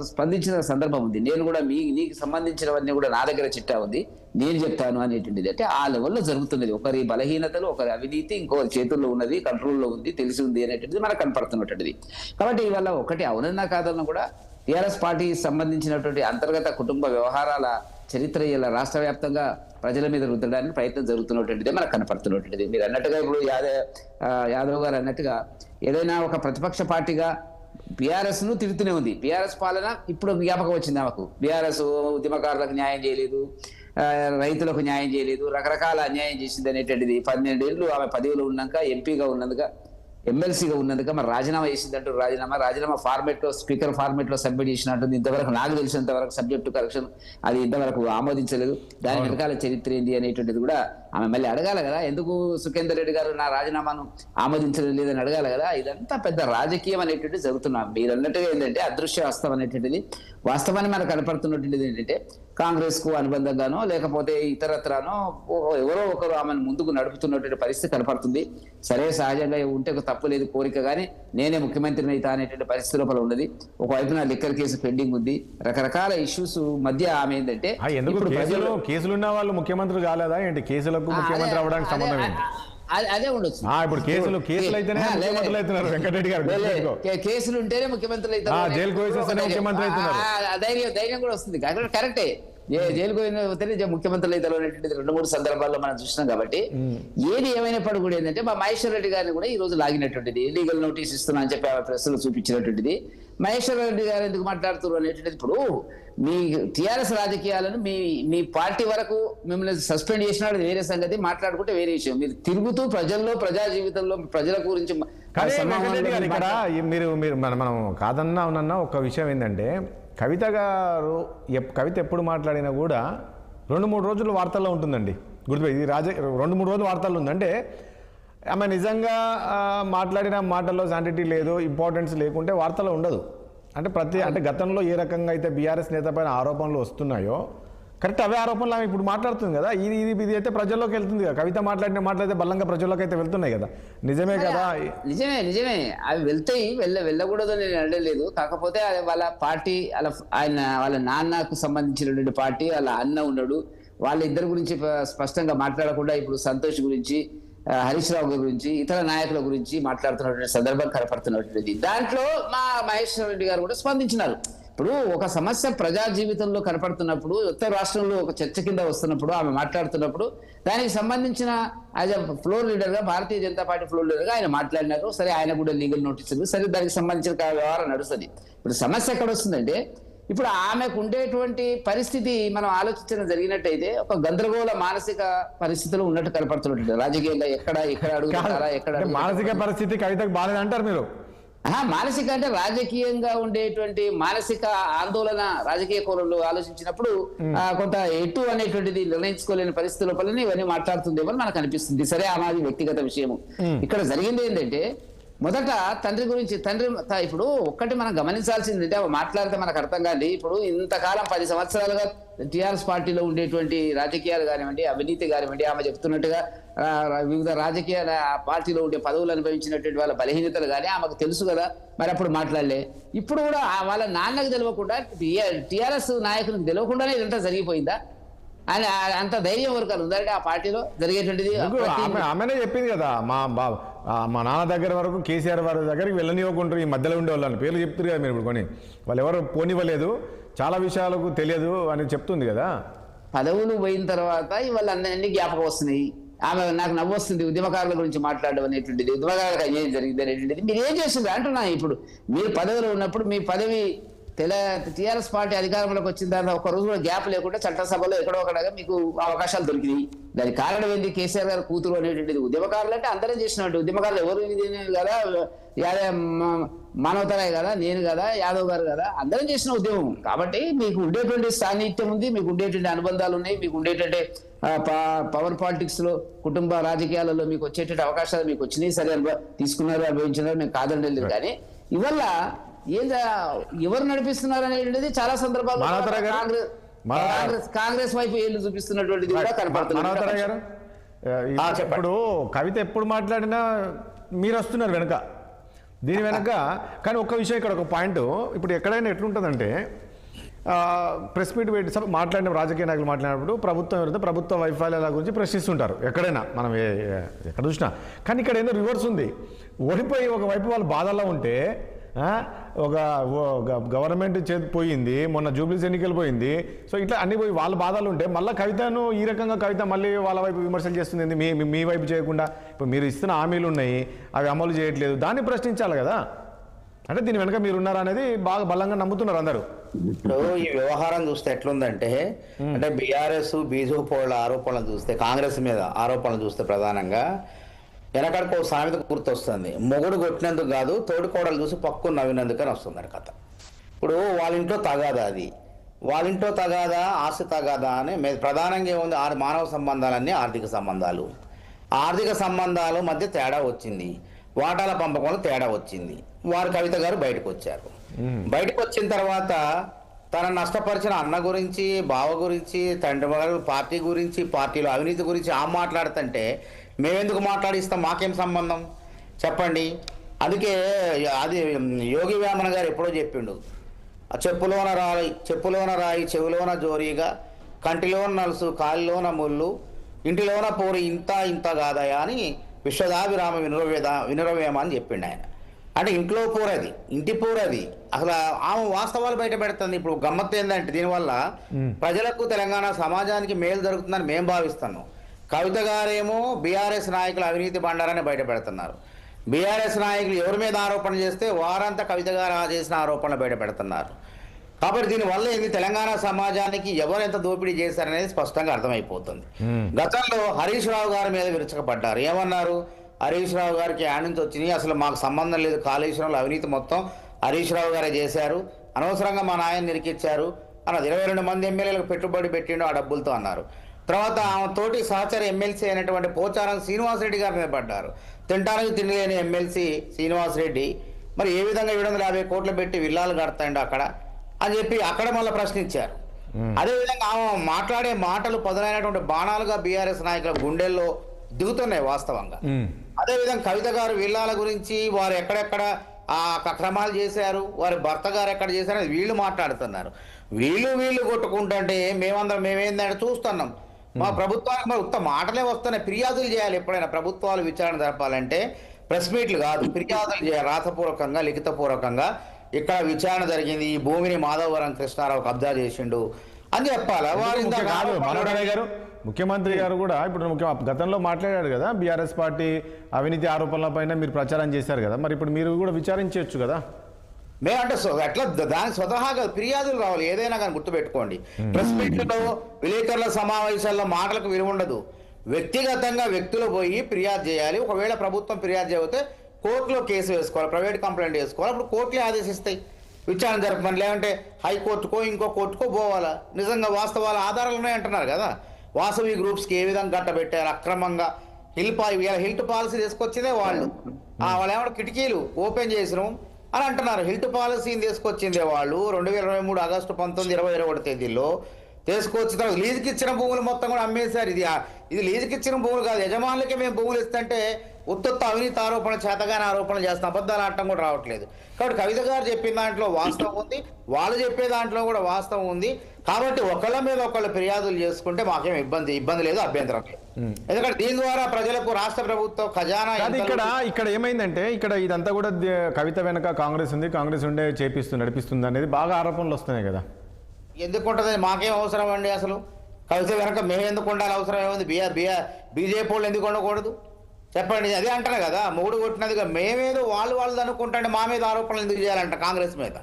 స్పందించిన సందర్భం ఉంది. నేను కూడా నీకు సంబంధించినవన్నీ కూడా నా దగ్గర చిట్టా ఉంది, నేను చెప్తాను అనేటువంటిది. అంటే ఆ లెవెల్లో జరుగుతున్నది. ఒకరి బలహీనతలు, ఒకరి అవినీతి ఇంకొకరి చేతుల్లో ఉన్నది, కంట్రోల్లో ఉంది, తెలిసి ఉంది అనేటువంటిది మనకు కనపడుతున్నటువంటిది. కాబట్టి ఇవాళ ఒకటి అవునన్నా కాదన్నా కూడా టీఆర్ఎస్ పార్టీకి సంబంధించినటువంటి అంతర్గత కుటుంబ వ్యవహారాల చరిత్ర ఇలా రాష్ట్ర వ్యాప్తంగా ప్రజల మీద రుద్దడానికి ప్రయత్నం జరుగుతున్నటువంటిదే మనకు కనపడుతున్నటువంటిది. మీరు అన్నట్టుగా ఇప్పుడు యాదవ్ గారు అన్నట్టుగా ఏదైనా ఒక ప్రతిపక్ష పార్టీగా బీఆర్ఎస్ ను తిరుగుతూనే ఉంది. బీఆర్ఎస్ పాలన ఇప్పుడు జ్ఞాపకం వచ్చింది ఆమెకు. బీఆర్ఎస్ ఉద్యమకారులకు న్యాయం చేయలేదు, రైతులకు న్యాయం చేయలేదు, రకరకాల అన్యాయం చేసింది అనేటువంటిది. 12 ఏళ్ళు ఆమె పదవిలో ఉన్నాక, ఎంపీగా ఉన్నందుక, ఎమ్మెల్సీగా ఉన్నందుక మరి రాజీనామా చేసిందంటూ రాజీనామా ఫార్మేట్ లో, స్పీకర్ ఫార్మేట్ లో సబ్మిట్ చేసినట్టుంది. ఇంతవరకు నాకు తెలిసినంత వరకు సబ్జెక్టు కరెక్షన్ అది ఇంతవరకు ఆమోదించలేదు. దాని వెనకాల చరిత్ర ఏంటి అనేటువంటిది కూడా ఆమె మళ్ళీ అడగాలి కదా. ఎందుకు సుఖేందర్ రెడ్డి గారు నా రాజీనామాను ఆమోదించడం లేదని అడగాలి కదా. ఇదంతా పెద్ద రాజకీయం అనేటువంటిది జరుగుతున్నాం. మీరు అన్నట్టుగా ఏంటంటే అదృశ్య హస్తం అనేటువంటిది వాస్తవాన్ని మనకు కనపడుతున్నటువంటిది ఏంటంటే కాంగ్రెస్ కు అనుబంధంగానో లేకపోతే ఇతరత్రానో ఎవరో ఒకరు ఆమెను ముందుకు నడుపుతున్నటువంటి పరిస్థితి కనపడుతుంది. సరే, సహజంగా ఉంటే ఒక తప్పు లేదు, కోరిక కానీ నేనే ముఖ్యమంత్రిని అవుతా అనేటువంటి పరిస్థితి లోపల ఉన్నది. ఒకవైపున లిక్కర్ కేసు పెండింగ్ ఉంది, రకరకాల ఇష్యూస్ మధ్య ఆమె ఏంటంటే కేసులున్న వాళ్ళు ముఖ్యమంత్రి కాలేదా ఏంటి? కేసులకు ముఖ్యమంత్రి అవడానికి సంబంధం ఏంటి? అదే ఉండొచ్చు. ఇప్పుడు కేసులు అయితేనే ముఖ్యమంత్రులు అవుతున్నారు. వెంకటరెడ్డి గారు కేసులు ఉంటేనే ముఖ్యమంత్రులు ధైర్యం కూడా వస్తుంది. కరెక్టే, జైలుకు పోతేనే ముఖ్యమంత్రులు అవుతారు అనేటువంటిది 2-3 సందర్భాల్లో మనం చూసినాం. కాబట్టి ఏది ఏమైనప్పుడు కూడా ఏంటంటే మా మహేశ్వర్ రెడ్డి గారిని కూడా ఈ రోజు లాగినటువంటిది, లీగల్ నోటీస్ ఇస్తున్నా అని చెప్పి ప్రెస్ లో చూపించినటువంటిది. మహేశ్వర్ రెడ్డి గారు ఎందుకు మాట్లాడుతున్నారు అనేటువంటిది, ఇప్పుడు మీ టీఆర్ఎస్ రాజకీయాలను మీ పార్టీ వరకు మిమ్మల్ని సస్పెండ్ చేసినాడు వేరే సంగతి, మాట్లాడుకుంటే వేరే విషయం. మీరు తిరుగుతూ ప్రజల్లో, ప్రజా జీవితంలో ప్రజల గురించి ఇక్కడ మీరు మనం కాదన్నా అవునన్నా ఒక విషయం ఏంటంటే, కవిత ఎప్పుడు మాట్లాడినా కూడా 2-3 రోజులు వార్తల్లో ఉంటుందండి. గుర్తుపోయి ఇది 2-3 రోజులు వార్తల్లో ఉందంటే ఆమె నిజంగా మాట్లాడిన మాటల్లో శాంటిటీ లేదు, ఇంపార్టెన్స్ లేకుంటే వార్తలో ఉండదు. అంటే గతంలో ఏ రకంగా అయితే బీఆర్ఎస్ నేత పైన ఆరోపణలు వస్తున్నాయో కరెక్ట్ అవే ఆరోపణలు ఆమె ఇప్పుడు మాట్లాడుతుంది కదా. ఇది అయితే ప్రజల్లోకి వెళ్తుంది కదా. కవిత మాట్లాడితే బలంగా ప్రజల్లోకి అయితే వెళ్తున్నాయి కదా. నిజమే కదా? నిజమే అవి వెళ్తాయి, వెళ్ళకూడదు నేను అనలేదు. కాకపోతే వాళ్ళ పార్టీ వాళ్ళ నాన్నకు సంబంధించినటువంటి పార్టీ, వాళ్ళ అన్న ఉన్నాడు, వాళ్ళిద్దరి గురించి స్పష్టంగా మాట్లాడకుండా ఇప్పుడు సంతోష్ గురించి, హరీష్ రావు గురించి, ఇతర నాయకుల గురించి మాట్లాడుతున్నటువంటి సందర్భం కనపడుతున్నటువంటిది. దాంట్లో మా మహేశ్వర్ రెడ్డి గారు కూడా స్పందించినారు. ఇప్పుడు ఒక సమస్య ప్రజా జీవితంలో కనపడుతున్నప్పుడు, ఉత్తర రాష్ట్రంలో ఒక చర్చ కింద వస్తున్నప్పుడు, ఆమె మాట్లాడుతున్నప్పుడు దానికి సంబంధించిన యాజ్ అ ఫ్లోర్ లీడర్ గా, Bharatiya Janata party floor leader గా ఆయన మాట్లాడినారు. సరే, ఆయన కూడా లీగల్ నోటీస్ ఉంది, సరే దానికి సంబంధించిన వ్యవహారం నడుస్తుంది. ఇప్పుడు సమస్య ఎక్కడ వస్తుందంటే, ఇప్పుడు ఆమెకు ఉండేటువంటి పరిస్థితి మనం ఆలోచించడం జరిగినట్టయితే ఒక గందరగోళ మానసిక పరిస్థితులు ఉన్నట్టు కనపడుతున్నట్టు. రాజకీయంగా ఎక్కడ అడుగుతారా, ఎక్కడ మానసిక పరిస్థితి కవితకు బాలేదంటారు మీరు? మానసిక అంటే రాజకీయంగా ఉండేటువంటి మానసిక ఆందోళన రాజకీయ కోణంలో ఆలోచించినప్పుడు కొంత ఎటు అనేటువంటిది నిర్ణయించుకోలేని పరిస్థితి లోపలని ఇవన్నీ మాట్లాడుతుందేమో మనకు అనిపిస్తుంది. సరే, ఆమెది వ్యక్తిగత విషయము. ఇక్కడ జరిగింది ఏంటంటే మొదట తండ్రి గురించి ఇప్పుడు ఒక్కటి మనం గమనించాల్సింది అంటే మాట్లాడితే మనకు అర్థం కాదు. ఇప్పుడు ఇంతకాలం 10 సంవత్సరాలుగా టీఆర్ఎస్ పార్టీలో ఉండేటువంటి రాజకీయాలు కానివ్వండి, అవినీతి కానివ్వండి, ఆమె చెప్తున్నట్టుగా వివిధ రాజకీయ పార్టీలో ఉండే పదవులు అనుభవించినటువంటి వాళ్ళ బలహీనతలు కానీ ఆమెకు తెలుసు కదా, మరి అప్పుడు మాట్లాడలే. ఇప్పుడు కూడా వాళ్ళ నాన్నకు తెలియకుండా టీఆర్ఎస్ నాయకులకు తెలియకుండానే ఇదంతా జరిగిపోయిందా? ఆయన అంత ధైర్యం వరకు ఉందంటే ఆ పార్టీలో జరిగేటువంటిది. ఆమెనే చెప్పింది కదా, మా నాన్న దగ్గర వరకు కేసీఆర్ వారి దగ్గరికి వెళ్ళనివ్వకుంటారు ఈ మధ్యలో ఉండే వాళ్ళని పేర్లు చెప్తారు కదా మీరు ఇప్పుడు కొని, వాళ్ళు ఎవరు పోనివ్వలేదు, చాలా విషయాలకు తెలియదు అని చెప్తుంది కదా. పదవులు పోయిన తర్వాత ఇవాళ అన్ని జ్ఞాపకం వస్తున్నాయి. ఆమె నాకు నవ్వు వస్తుంది ఉద్యమకారుల గురించి మాట్లాడడం అనేటువంటిది, ఉద్యమకారులకు అన్యాయం జరిగింది అనేటువంటిది. మీరు ఏం చేసింది అంటున్నా. ఇప్పుడు మీరు పదవిలో ఉన్నప్పుడు మీ పదవి టీఆర్ఎస్ పార్టీ అధికారంలోకి వచ్చిన తర్వాత ఒక రోజు కూడా గ్యాప్ లేకుండా చట్టసభలో ఎక్కడో ఒకడగా మీకు అవకాశాలు దొరికినాయి. దానికి కారణం ఏంది? కేసీఆర్ గారు కూతురు అనేటువంటిది. ఉద్యమకారులు అంటే అందరం చేసినట్టు ఉద్యమకారులు ఎవరు కదా, మానవతరాయ్ కదా, నేను కదా, యాదవ్ గారు కదా, అందరం చేసిన ఉద్యమం. కాబట్టి మీకు ఉండేటువంటి సాన్నిధ్యం ఉంది, మీకు ఉండేటువంటి అనుబంధాలు ఉన్నాయి, మీకు ఉండేటువంటి పవర్ పాలిటిక్స్ లో కుటుంబ రాజకీయాలలో మీకు వచ్చేటువంటి అవకాశాలు మీకు వచ్చినాయి. సరే తీసుకున్నారు, అనుభవించినారు, మేము కాదండి. కానీ ఇవల్ల ఎవరు నడిపిస్తున్నారు అనేది చాలా సందర్భాల్లో కాంగ్రెస్ వైపు ఏళ్ళు చూపిస్తున్నటువంటిది కూడా కనపడుతుంది. ఇప్పుడు కవిత ఎప్పుడు మాట్లాడినా మీరు వస్తున్నారు వెనక, దీని వెనక. కానీ ఒక్క విషయం, ఇక్కడ ఒక పాయింట్, ఇప్పుడు ఎక్కడైనా ఎట్లుంటుందంటే ప్రెస్ మీట్ పెట్టి మాట్లాడిన రాజకీయ నాయకులు మాట్లాడినప్పుడు ప్రభుత్వం ఎవరైతే ప్రభుత్వ వైఫల్యాల గురించి ప్రశ్నిస్తుంటారు ఎక్కడైనా, మనం ఎక్కడ చూసినా. కానీ ఇక్కడ ఏదో రివర్స్ ఉంది. ఓడిపోయి ఒకవైపు వాళ్ళు బాధల్లో ఉంటే, ఒక గవర్నమెంట్ చేతి పోయింది, మొన్న జూబ్లీస్ ఎన్నికలు పోయింది, సో ఇట్లా అన్ని పోయి వాళ్ళ బాధలు ఉంటే మళ్ళీ కవితను ఈ రకంగా కవిత మళ్ళీ వాళ్ళ వైపు విమర్శలు చేస్తుంది. మీ వైపు చేయకుండా ఇప్పుడు మీరు ఇస్తున్న హామీలు ఉన్నాయి, అవి అమలు చేయట్లేదు, దాన్ని ప్రశ్నించాలి కదా. అంటే దీని వెనక మీరున్నారా అనేది బాగా బలంగా నమ్ముతున్నారు అందరూ. ఇప్పుడు ఈ వ్యవహారం చూస్తే ఎట్లుందంటే, అంటే బీఆర్ఎస్ బీజేపీ ఆరోపణలు చూస్తే, కాంగ్రెస్ మీద ఆరోపణలు చూస్తే ప్రధానంగా వెనకడికి ఒక సామెత గుర్తొస్తుంది, మొగుడు కొట్టినందుకు కాదు తోడుకోడలు చూసి పక్కు నవ్వినందుకు అని వస్తుంది కథ. ఇప్పుడు వాళ్ళ ఇంట్లో తగాదా, అది వాళ్ళ ఇంట్లో తగాదా, ఆస్తి తగాదా అని ప్రధానంగా ఏముంది, మానవ సంబంధాలన్నీ ఆర్థిక సంబంధాలు. ఆర్థిక సంబంధాల మధ్య తేడా వచ్చింది, వాటాల పంపకంలో తేడా వచ్చింది. వారు కవిత గారు బయటకు వచ్చారు. బయటకు వచ్చిన తర్వాత తన నష్టపరిచిన అన్న గురించి, బావ గురించి, తండ్రి గారు పార్టీ గురించి, పార్టీలో అవినీతి గురించి మాట్లాడుతుంటే మేమెందుకు మాట్లాడిస్తాం, మాకేం సంబంధం చెప్పండి. అందుకే అది యోగి వేమన గారు ఎప్పుడో చెప్పిండు, చెప్పులోన రాయి చెవులోన జోరీగా, కంటిలోన నలుసు కాలిలోన ముళ్ళు, ఇంటిలోన పోరి ఇంత కాదయా అని విశ్వదాభిరామ వినురవేమ అని చెప్పిండు ఆయన. అంటే ఇంట్లో పూరది, ఇంటి పూరది. అసలు ఆమె వాస్తవాలు బయట పెడుతుంది. ఇప్పుడు గమ్మత్తు ఏంటంటే దీనివల్ల ప్రజలకు, తెలంగాణ సమాజానికి మేలు జరుగుతుందని మేము భావిస్తున్నాం. కవిత గారేమో బీఆర్ఎస్ నాయకులు అవినీతి బండారాన్ని బయట పెడుతున్నారు. బీఆర్ఎస్ నాయకులు ఎవరి మీద ఆరోపణ చేస్తే వారంతా కవిత గారు చేసిన ఆరోపణలు బయట పెడుతున్నారు. కాబట్టి దీనివల్ల ఏంది, తెలంగాణ సమాజానికి ఎవరు ఎంత దోపిడీ చేశారనేది స్పష్టంగా అర్థమైపోతుంది. గతంలో హరీష్ రావు గారి మీద విరుచుకపడ్డారు. ఏమన్నారు, హరీష్ రావు గారికి యాడ్ నుంచి వచ్చినాయి, అసలు మాకు సంబంధం లేదు, కాళేశ్వరంలో అవినీతి మొత్తం హరీష్ రావు గారే చేశారు, అనవసరంగా మా నాయన నిరికిచ్చారు అన్నది. 22 మంది ఎమ్మెల్యేలకు పెట్టుబడి పెట్టిండు ఆ డబ్బులతో అన్నారు. తర్వాత ఆమె తోటి సహచర ఎమ్మెల్సీ అయినటువంటి పోచారం శ్రీనివాసరెడ్డి గారి మీద పడ్డారు. తింటానికి తిండి లేని ఎమ్మెల్సీ శ్రీనివాసరెడ్డి మరి ఏ విధంగా 750 కోట్లు పెట్టి విల్లాలు కడతాయండి అక్కడ అని చెప్పి అక్కడ మళ్ళీ ప్రశ్నించారు. అదేవిధంగా ఆమె మాట్లాడే మాటలు పదునైనటువంటి బాణాలుగా బీఆర్ఎస్ నాయకుల గుండెల్లో దిగుతున్నాయి వాస్తవంగా. అదేవిధంగా కవిత గారు విల్లాల గురించి, వారు ఎక్కడెక్కడ ఆ అక్రమాలు చేశారు, వారి భర్త గారు ఎక్కడ చేశారు అని వీళ్ళు మాట్లాడుతున్నారు. వీళ్ళు కొట్టుకుంటుంటే మేమేందంటే చూస్తున్నాం. మా ప్రభుత్వానికి మరి ఉత్త మాటలే వస్తున్నాయి. ఫిర్యాదులు చేయాలి. ఎప్పుడైనా ప్రభుత్వాలు విచారణ జరపాలంటే ప్రెస్ మీట్లు కాదు, ఫిర్యాదులు చేయాలి. రాతపూర్వకంగా, లిఖితపూర్వకంగా ఇక్కడ విచారణ జరిగింది, ఈ భూమిని మాధవవరం కృష్ణారావు కబ్జా చేసిండు అని చెప్పాలా. గారు ముఖ్యమంత్రి గారు కూడా ఇప్పుడు గతంలో మాట్లాడారు కదా, బీఆర్ఎస్ పార్టీ అవినీతి ఆరోపణలపైన మీరు ప్రచారం చేశారు కదా, మరి ఇప్పుడు మీరు కూడా విచారించవచ్చు కదా. మేమంటే ఎట్లా దానికి స్వతహాగా ఫిర్యాదులు రావాలి. ఏదైనా కానీ గుర్తుపెట్టుకోండి, ప్రెస్ మీట్లలో, విలేకరుల సమావేశాల్లో మాటలకు విలువ ఉండదు. వ్యక్తిగతంగా వ్యక్తులు పోయి ఫిర్యాదు చేయాలి. ఒకవేళ ప్రభుత్వం ఫిర్యాదు చేయకపోతే కోర్టులో కేసు వేసుకోవాలి, ప్రైవేట్ కంప్లైంట్ వేసుకోవాలి. అప్పుడు కోర్టులే ఆదేశిస్తాయి విచారణ జరపమని. లేదంటే హైకోర్టుకో ఇంకో కోర్టుకో పోవాలా. నిజంగా వాస్తవాల ఆధారాలు ఉన్నాయంటున్నారు కదా. వాసవి గ్రూప్స్కి ఏ విధంగా గట్టబెట్టారు, అక్రమంగా హిల్ట్ పాలసీ తీసుకొచ్చిందే వాళ్ళు. వాళ్ళు ఏమన్నా కిటికీలు ఓపెన్ చేసినాం అని అంటున్నారు. హిల్ట్ పాలసీని తీసుకొచ్చిందే వాళ్ళు 2023 ఆగస్టు 19, 21 తేదీల్లో తీసుకొచ్చిన తర్వాత లీజుకి ఇచ్చిన భూములు మొత్తం కూడా అమ్మేశారు. ఇది లీజుకి ఇచ్చిన భూములు కాదు, యజమానులకే మేము భూములు ఇస్తుంటే ఉత్తొత్త అవినీతి ఆరోపణలు, చేతగానే ఆరోపణలు చేస్తాం, అబద్ధాలు ఆడటం కూడా రావట్లేదు. కాబట్టి కవిత గారు చెప్పిన దాంట్లో వాస్తవం ఉంది, వాళ్ళు చెప్పే దాంట్లో కూడా వాస్తవం ఉంది. కాబట్టి ఒకళ్ళ మీద ఒకళ్ళు ఫిర్యాదులు చేసుకుంటే మాకేం ఇబ్బంది లేదు, అభ్యంతరం లేదు. ఎందుకంటే దీని ద్వారా ప్రజలకు రాష్ట్ర ప్రభుత్వం ఖజానా ఇక్కడ ఏమైందంటే ఇక్కడ ఇదంతా కూడా కవిత వెనక కాంగ్రెస్ ఉంది, కాంగ్రెస్ ఉండే నడిపిస్తుంది అనేది బాగా ఆరోపణలు వస్తున్నాయి కదా. ఎందుకు ఉంటుంది? మాకేం అవసరం అండి? అసలు కవిత వెనక మేము ఎందుకు ఉండాలి? అవసరం ఏముంది? బీజేపీ వాళ్ళు ఎందుకు ఉండకూడదు చెప్పండి? అదే అంటారు కదా, మొగుడు కొట్టినదిగా మేమేదో వాళ్ళు అనుకుంటే మా మీద ఆరోపణలు ఎందుకు చేయాలంట కాంగ్రెస్ మీద?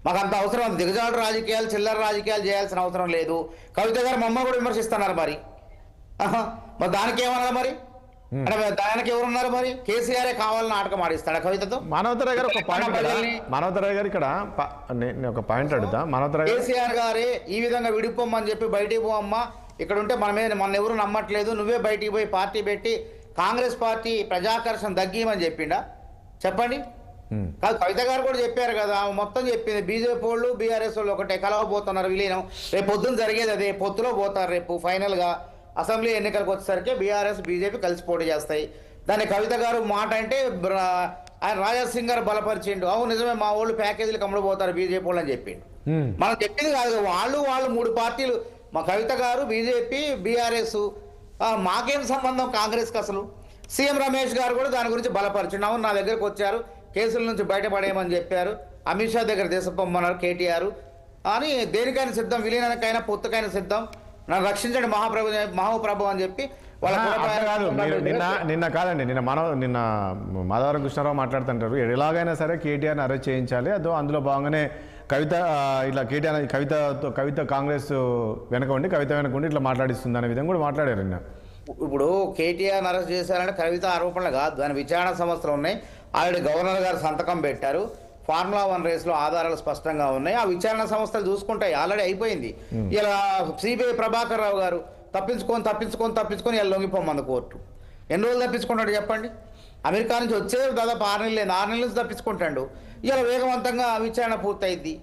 మాకు అంత అవసరం, దిగజాడు రాజకీయాలు, చిల్లర రాజకీయాలు చేయాల్సిన అవసరం లేదు. కవిత గారు మమ్మల్ని కూడా విమర్శిస్తున్నారు మరి దానికి ఏమన్నా మరి? అంటే దానికి ఎవరున్నారు మరి? కేసీఆర్ కావాలని నాటకం ఆడిస్తాడా కవితతో? మానవతరాయ్ గారు ఇక్కడ నేను ఒక పాయింట్ అడుగుతా. కేసీఆర్ గారే ఈ విధంగా విడిపోమ్మని చెప్పి బయటికి పోమ్మా, ఇక్కడ ఉంటే మన ఎవరు నమ్మట్లేదు, నువ్వే బయటికి పోయి పార్టీ పెట్టి కాంగ్రెస్ పార్టీ ప్రజాకర్షణ తగ్గిమని చెప్పిండా? చెప్పండి. కాదు, కవిత గారు కూడా చెప్పారు కదా, మొత్తం చెప్పింది. బీజేపీ వాళ్ళు బీఆర్ఎస్ వాళ్ళు ఒకటే కలవబోతున్నారు, విలీనం. రేపు పొద్దున్న జరిగేది అదే, పొత్తులో పోతారు. రేపు ఫైనల్ గా అసెంబ్లీ ఎన్నికలకు వచ్చేసరికి బీఆర్ఎస్ బీజేపీ కలిసి పోటీ చేస్తాయి. దాన్ని కవిత గారు మాట అంటే ఆయన రాజాసింగ్ గారు బలపరిచిండు. అవును నిజమే, మా వాళ్ళు ప్యాకేజీలకు అమ్ముడుపోతారు బీజేపీ వాళ్ళు అని చెప్పిండు. మనం చెప్పింది కాదు, వాళ్ళు 3 పార్టీలు, మా కవిత గారు, బీజేపీ, బీఆర్ఎస్. మాకేం సంబంధం కాంగ్రెస్కి అసలు? సీఎం రమేష్ గారు కూడా దాని గురించి బలపరిచిండు. అవును, నా దగ్గరకు వచ్చారు, కేసుల నుంచి బయటపడేయమని చెప్పారు, అమిత్ షా దగ్గర దేశపొమ్మన్నారు కేటీఆర్ అని. దేనికైనా సిద్ధం, విలీనానికైనా పొత్తుకైనా సిద్ధం, నన్ను రక్షించండి మహాప్రభు అని చెప్పి నిన్న మాధవరం కృష్ణారావు మాట్లాడుతుంటారు, ఎలాగైనా సరే కేటీఆర్ని అరెస్ట్ చేయించాలి, అందులో భాగంగానే కవిత ఇట్లా కేటీఆర్ కవిత కాంగ్రెస్ వెనక ఉండి ఇట్లా మాట్లాడిస్తుంది అనే విధంగా కూడా మాట్లాడారు నిన్న. ఇప్పుడు కేటీఆర్ అరెస్ట్ చేశారంటే కవిత ఆరోపణలు కాదు, దాని విచారణ సంస్థలు ఉన్నాయి. ఆల్రెడీ గవర్నర్ గారు సంతకం పెట్టారు. ఫార్ములా 1 రేస్లో ఆధారాలు స్పష్టంగా ఉన్నాయి. ఆ విచారణ సంస్థలు చూసుకుంటాయి, ఆల్రెడీ అయిపోయింది. ఇలా సిబిఐ ప్రభాకర్ రావు గారు తప్పించుకొని ఇలా లొంగిపోమంది కోర్టు. ఎన్ని రోజులు తప్పించుకుంటాడు చెప్పండి? అమెరికా నుంచి వచ్చే దాదాపు 6 నెలలు 6 నెలల నుంచి తప్పించుకుంటాడు. ఇలా వేగవంతంగా విచారణ పూర్తయింది.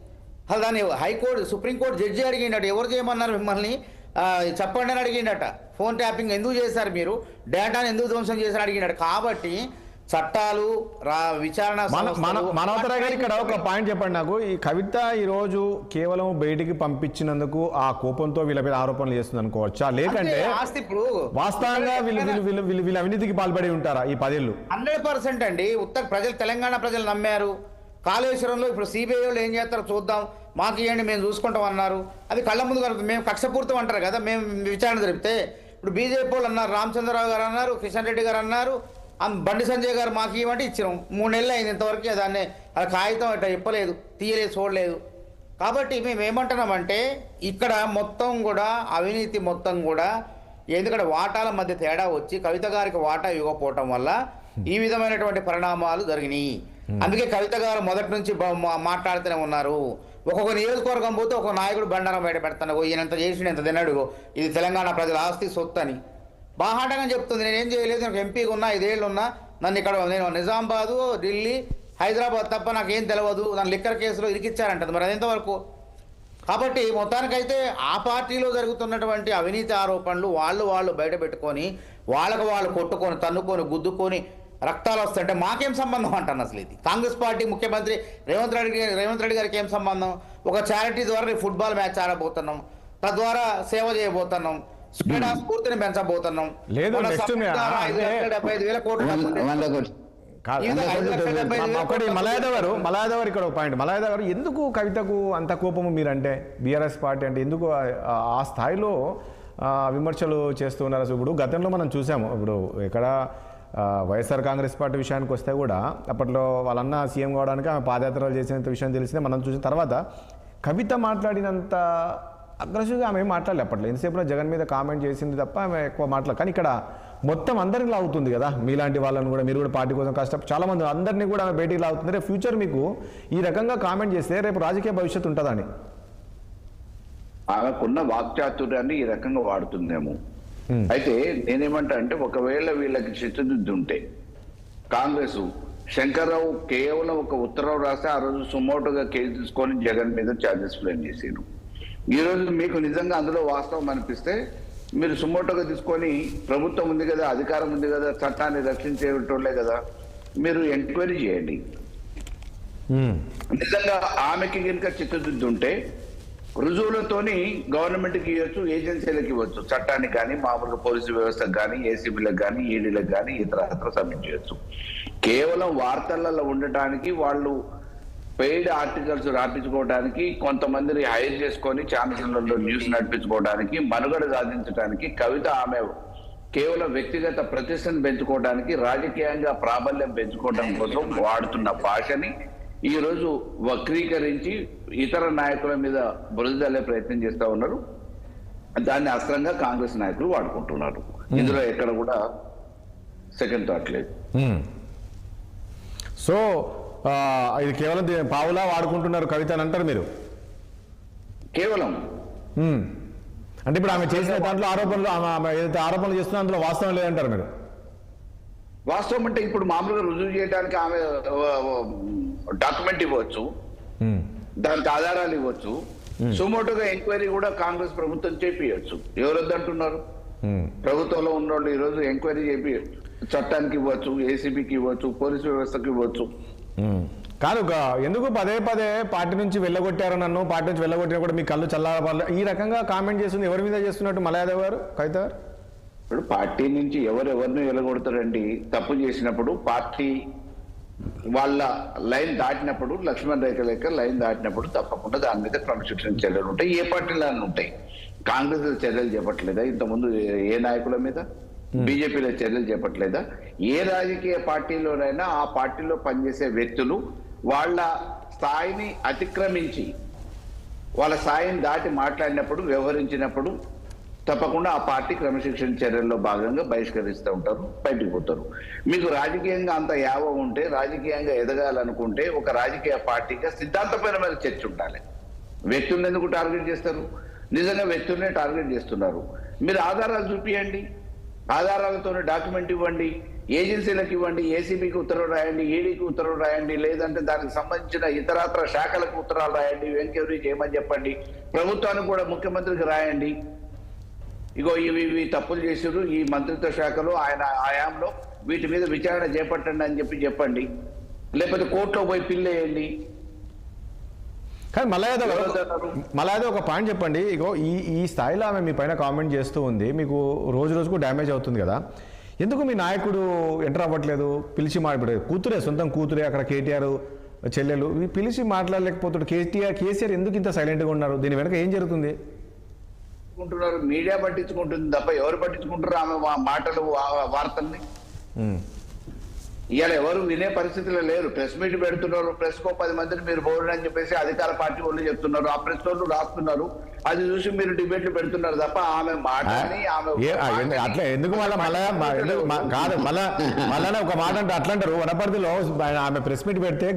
అసలు దాన్ని హైకోర్టు, సుప్రీంకోర్టు జడ్జి అడిగిండట, ఎవరు చేయమన్నారు మిమ్మల్ని చెప్పండి అని అడిగిండట. ఫోన్ ట్యాపింగ్ ఎందుకు చేశారు మీరు, డేటాను ఎందుకు ధ్వంసం చేశారు అడిగిండట. కాబట్టి చట్టాలు విచారణ మనోహరరావు గారు ఇక్కడ ఒక పాయింట్ చెప్పండి నాకు. ఈ కవిత ఈరోజు కేవలం బయటికి పంపించినందుకు ఆ కోపంతో వీళ్ళ మీద ఆరోపణలు చేస్తుంది అనుకోవచ్చా, లేకంటే వాస్తవంగా వీళ్ళు అవినీతికి పాల్పడి ఉంటారా ఈ 10 ఏళ్ళు? 100% అండి. తెలంగాణ ప్రజలు నమ్మారు. కాళేశ్వరంలో ఇప్పుడు సిబిఐ వాళ్ళు ఏం చేస్తారో చూద్దాం, మాకు ఇవ్వండి మేము చూసుకుంటాం అన్నారు. అది కళ్ళ ముందు కనుక మేము కక్షపూర్తం అంటారు కదా, మేము విచారణ జరిపితే. ఇప్పుడు బీజేపీ వాళ్ళు అన్నారు, రామచంద్రరావు గారు అన్నారు, కిషన్ రెడ్డి గారు అన్నారు, బండి సంజయ్ గారు మాకు ఇవ్వండి ఇచ్చినాం. 3 నెలలు అయింది, ఇంతవరకు దాన్ని కాగితం అట్లా చెప్పలేదు, తీయలేదు, చూడలేదు. కాబట్టి మేము ఏమంటున్నామంటే ఇక్కడ మొత్తం కూడా అవినీతి మొత్తం కూడా, ఎందుకంటే వాటాల మధ్య తేడా వచ్చి కవిత గారికి వాటా ఇవ్వకపోవటం వల్ల ఈ విధమైనటువంటి పరిణామాలు జరిగినాయి. అందుకే కవిత గారు మొదటి నుంచి మాట్లాడుతూనే ఉన్నారు. ఒక్కొక్క నియోజకవర్గం పోతే ఒక నాయకుడు బండారం బయట పెడతాను, ఈయనంత చేసిన ఎంత తిన్నాడు, ఇది తెలంగాణ ప్రజల ఆస్తి సొత్తు అని బాహాటంగా చెప్తుంది. నేనేం చేయలేదు, నాకు ఎంపీగా ఉన్నా 5 ఏళ్ళు ఉన్నా, నన్ను ఇక్కడ నేను నిజామాబాదు, ఢిల్లీ, హైదరాబాద్ తప్ప నాకేం తెలియదు, నన్ను లిక్కర్ కేసులో ఇరికిచ్చారంటది. మరి అదెంతవరకు? కాబట్టి మొత్తానికైతే ఆ పార్టీలో జరుగుతున్నటువంటి అవినీతి ఆరోపణలు వాళ్ళు బయట పెట్టుకొని వాళ్ళకు వాళ్ళు కొట్టుకొని తన్నుకొని గుద్దుకొని రక్తాలు వస్తుంటే మాకేం సంబంధం అంటాను అసలు. ఇది కాంగ్రెస్ పార్టీ ముఖ్యమంత్రి రేవంత్ రెడ్డి గారికి ఏం సంబంధం? ఒక చారిటీ ద్వారా ఫుట్బాల్ మ్యాచ్ ఆడబోతున్నాం, తద్వారా సేవ చేయబోతున్నాం, స్ఫూర్తిని పెంచబోతున్నాం. లేదు, ఒకటి మలయాదవారు ఇక్కడ ఒక పాయింట్. మలయాదవారు ఎందుకు కవితకు అంత కోపము మీరంటే, బీఆర్ఎస్ పార్టీ అంటే ఎందుకు ఆ స్థాయిలో విమర్శలు చేస్తూ ఉన్నారు? ఇప్పుడు గతంలో మనం చూసాము, ఇప్పుడు ఇక్కడ వైఎస్ఆర్ కాంగ్రెస్ పార్టీ విషయానికి వస్తే కూడా అప్పట్లో వాళ్ళన్న సీఎం కావడానికి ఆమె పాదయాత్రలు చేసినంత విషయం తెలిసిందే. మనం చూసిన తర్వాత కవిత మాట్లాడినంత అగ్రెసివ్గా ఆమె మాట్లాడలే అప్పట్లో. ఎంతసేపులో జగన్ మీద కామెంట్ చేసింది తప్ప ఆమె ఎక్కువ మాట్లాడదు. కానీ ఇక్కడ మొత్తం అందరినీ లాగుతుంది కదా, మీలాంటి వాళ్ళని కూడా, మీరు కూడా పార్టీ కోసం చాలామంది అందరినీ కూడా ఆమె బయటికి లాగుతుంది. రేపు ఫ్యూచర్ మీకు ఈ రకంగా కామెంట్ చేస్తే రేపు రాజకీయ భవిష్యత్తు ఉంటుందని ఆమెకున్న వాక్చాతుర్యాన్ని ఈ రకంగా వాడుతుందేమో. అయితే నేనేమంటా అంటే ఒకవేళ వీళ్ళకి చిత్తశుద్ధి ఉంటే కాంగ్రెస్ శంకర్రావు కేవలం ఒక ఉత్తరం రాస్తే ఆ రోజు సుమోటోగా కేసు తీసుకొని జగన్ మీద ఛార్జెస్ ఫ్రేమ్ చేసారు. ఈ రోజు మీకు నిజంగా అందులో వాస్తవం అనిపిస్తే మీరు సుమోటోగా తీసుకొని ప్రభుత్వం ఉంది కదా, అధికారం ఉంది కదా, చట్టాన్ని రక్షించేటోళ్లే కదా, మీరు ఎంక్వైరీ చేయండి. నిజంగా ఆమెకి కనుక చిత్తశుద్ధి ఉంటే రుజువులతోని గవర్నమెంట్కి ఇవ్వచ్చు, ఏజెన్సీలకు ఇవ్వచ్చు, చట్టానికి కానీ మామూలుగా పోలీసు వ్యవస్థకు కానీ ఏసీబీలకు కానీ ఈడీలకు కానీ ఇతర సబ్మిట్ చేయొచ్చు. కేవలం వార్తలలో ఉండటానికి వాళ్ళు పెయిడ్ ఆర్టికల్స్ రాపించుకోవడానికి, కొంతమందిని హైర్ చేసుకొని ఛానళ్లలో న్యూస్ నడిపించుకోవడానికి, మనుగడ సాధించడానికి, కవిత ఆమె కేవలం వ్యక్తిగత ప్రతిష్టను పెంచుకోవడానికి, రాజకీయంగా ప్రాబల్యం పెంచుకోవడం కోసం వాడుతున్న భాషని ఈ రోజు వక్రీకరించి ఇతర నాయకుల మీద బురదలే ప్రయత్నం చేస్తా ఉన్నారు. దాన్ని అస్త్రంగా కాంగ్రెస్ నాయకులు వాడుకుంటున్నారు. ఇందులో ఎక్కడ కూడా సెకండ్ థాట్ లేదు. సో ఇది కేవలం పావులా వాడుకుంటున్నారు కవిత అని అంటారు మీరు? కేవలం అంటే ఇప్పుడు ఆమె చేసిన దాంట్లో ఆరోపణలు, ఆమె ఏదైతే ఆరోపణలు చేస్తున్నా అందులో వాస్తవం లేదంటారు మీరు? వాస్తవం అంటే ఇప్పుడు మామూలుగా రుజువు చేయడానికి ఆమె డాక్యుమెంట్ ఇవ్వచ్చు, దానికి ఆధారాలు ఇవ్వచ్చు, సుమోటోగా ఎంక్వైరీ కూడా కాంగ్రెస్ ప్రభుత్వం చేపియచ్చు. ఎవరు వద్దంటున్నారు? ప్రభుత్వంలో ఉన్నోళ్ళు ఈ రోజు ఎంక్వైరీ చేపి చట్టానికి ఇవ్వచ్చు, ఏసీబీకి ఇవ్వచ్చు, పోలీసు వ్యవస్థకి ఇవ్వచ్చు. కాదు, ఎందుకు పదే పదే పార్టీ నుంచి వెళ్ళగొట్టారు నన్ను, పార్టీ నుంచి వెళ్ళగొట్టినా కూడా మీ కళ్ళు చల్లార ఈ రకంగా కామెంట్ చేస్తుంది ఎవరి మీద చేస్తున్నట్టు మలయాదవ్ గారు, కవిత గారు? ఇప్పుడు పార్టీ నుంచి ఎవరిని వెళ్ళగొడతారండి? తప్పు చేసినప్పుడు పార్టీ వాళ్ళ లైన్ దాటినప్పుడు, లక్ష్మణ్ రేఖ లెక్క లైన్ దాటినప్పుడు తప్పకుండా దాని మీద క్రమశిక్షణ చర్యలు ఉంటాయి. ఏ పార్టీలో ఉంటాయి. కాంగ్రెస్ చర్యలు చేపట్టలేదా ఇంతకుముందు? ఏ నాయకుల మీద? బీజేపీలో చర్యలు చేపట్టలేదా? ఏ రాజకీయ పార్టీలోనైనా ఆ పార్టీలో పనిచేసే వ్యక్తులు వాళ్ళ స్థాయిని అతిక్రమించి వాళ్ళ స్థాయిని దాటి మాట్లాడినప్పుడు, వ్యవహరించినప్పుడు తప్పకుండా ఆ పార్టీ క్రమశిక్షణ చర్యల్లో భాగంగా బహిష్కరిస్తూ ఉంటారు, బయటికి పోతారు. మీకు రాజకీయంగా అంత యావం ఉంటే, రాజకీయంగా ఎదగాలనుకుంటే ఒక రాజకీయ పార్టీగా సిద్ధాంతపరమైన చర్చ ఉండాలి. వ్యక్తులను ఎందుకు టార్గెట్ చేస్తారు? నిజంగా వ్యక్తులనే టార్గెట్ చేస్తున్నారు. మీరు ఆధారాలు చూపియండి, ఆధారాలతోనే డాక్యుమెంట్ ఇవ్వండి, ఏజెన్సీలకు ఇవ్వండి, ఏసీబీకి ఉత్తర్వులు రాయండి, ఈడీకి ఉత్తర్వులు రాయండి, లేదంటే దానికి సంబంధించిన ఇతరత్ర శాఖలకు ఉత్తరాలు రాయండి, ఎంక్వైరీ చేయమని చెప్పండి, ప్రభుత్వానికి కూడా ముఖ్యమంత్రికి రాయండి. ఇగో ఇవి తప్పులు చేసారు ఈ మంత్రిత్వ శాఖలో, ఆయన ఆయాంలో, వీటి మీద విచారణ చేపట్టండి అని చెప్పండి. లేకపోతే కోర్టులో పోయి పిల్లేయండి. కానీ మలయాదవ్ ఒక పాయింట్ చెప్పండి. ఇగో ఈ స్థాయిలో ఆమె మీ పైన కామెంట్ చేస్తూ ఉంది, మీకు రోజు రోజుకు డ్యామేజ్ అవుతుంది కదా, ఎందుకు మీ నాయకుడు ఎంటర్ అవ్వట్లేదు? పిలిచి మాట్లాడు, కూతురే, సొంతం కూతురే, అక్కడ కేటీఆర్ చెల్లెలు, పిలిచి మాట్లాడలేకపోతాడు. కేసీఆర్ ఎందుకు ఇంత సైలెంట్గా ఉన్నారు? దీని వెనక ఏం జరుగుతుంది? మీడియా పట్టించుకుంటుంది తప్ప ఎవరు పట్టించుకుంటారు ఆమె మాటలు, వార్తల్ని? ఇవాళ ఎవరు వినే పరిస్థితిలో లేరు. ప్రెస్ మీట్ పెడుతున్నారు, ప్రెస్ కో 10 మందిని మీరు పోరు అని చెప్పేసి అధికార పార్టీ వాళ్ళు చెప్తున్నారు, ఆ ప్రెస్ వాళ్ళు రాస్తున్నారు, అది చూసి మీరు డిబేట్లు పెడుతున్నారు తప్ప ఆమె మాటని అట్లా ఎందుకు కాదు. మళ్ళా ఒక మాట అంటే అట్లా అంటారు. వనపర్తిలో ఆమె ప్రెస్ మీట్ పెడితే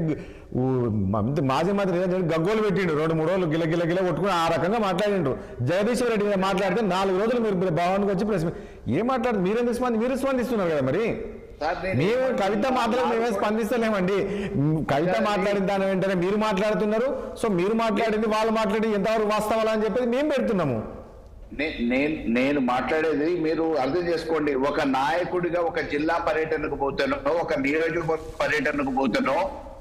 మాజీ మంత్రి గగ్గోలు పెట్టిండు, 2-3 రోజులు గిల కొట్టుకుని ఆ రకంగా మాట్లాడిండ్రు. జగదీశ్వర్ రెడ్డి మీద మాట్లాడితే 4 రోజులు మీరు భవన్కి వచ్చి ప్రెస్ మీట్ ఏం మాట్లాడుతుంది? మీరు స్పందిస్తున్నారు కదా, మరి మేము కవిత మాటలకు మేమే స్పందిస్తలేమండి. కవిత మాట్లాడిన దాని వెంటనే మీరు మాట్లాడుతున్నారు. సో మీరు మాట్లాడింది వాళ్ళు మాట్లాడి ఎంతవరకు వాస్తవాలా అని చెప్పేది మేము పెడుతున్నాము. నేను మాట్లాడేది మీరు అర్థం చేసుకోండి. ఒక నాయకుడిగా ఒక జిల్లా పర్యటనకు పోతానో, ఒక నియోజకవర్గ పర్యటనకు పోతానో,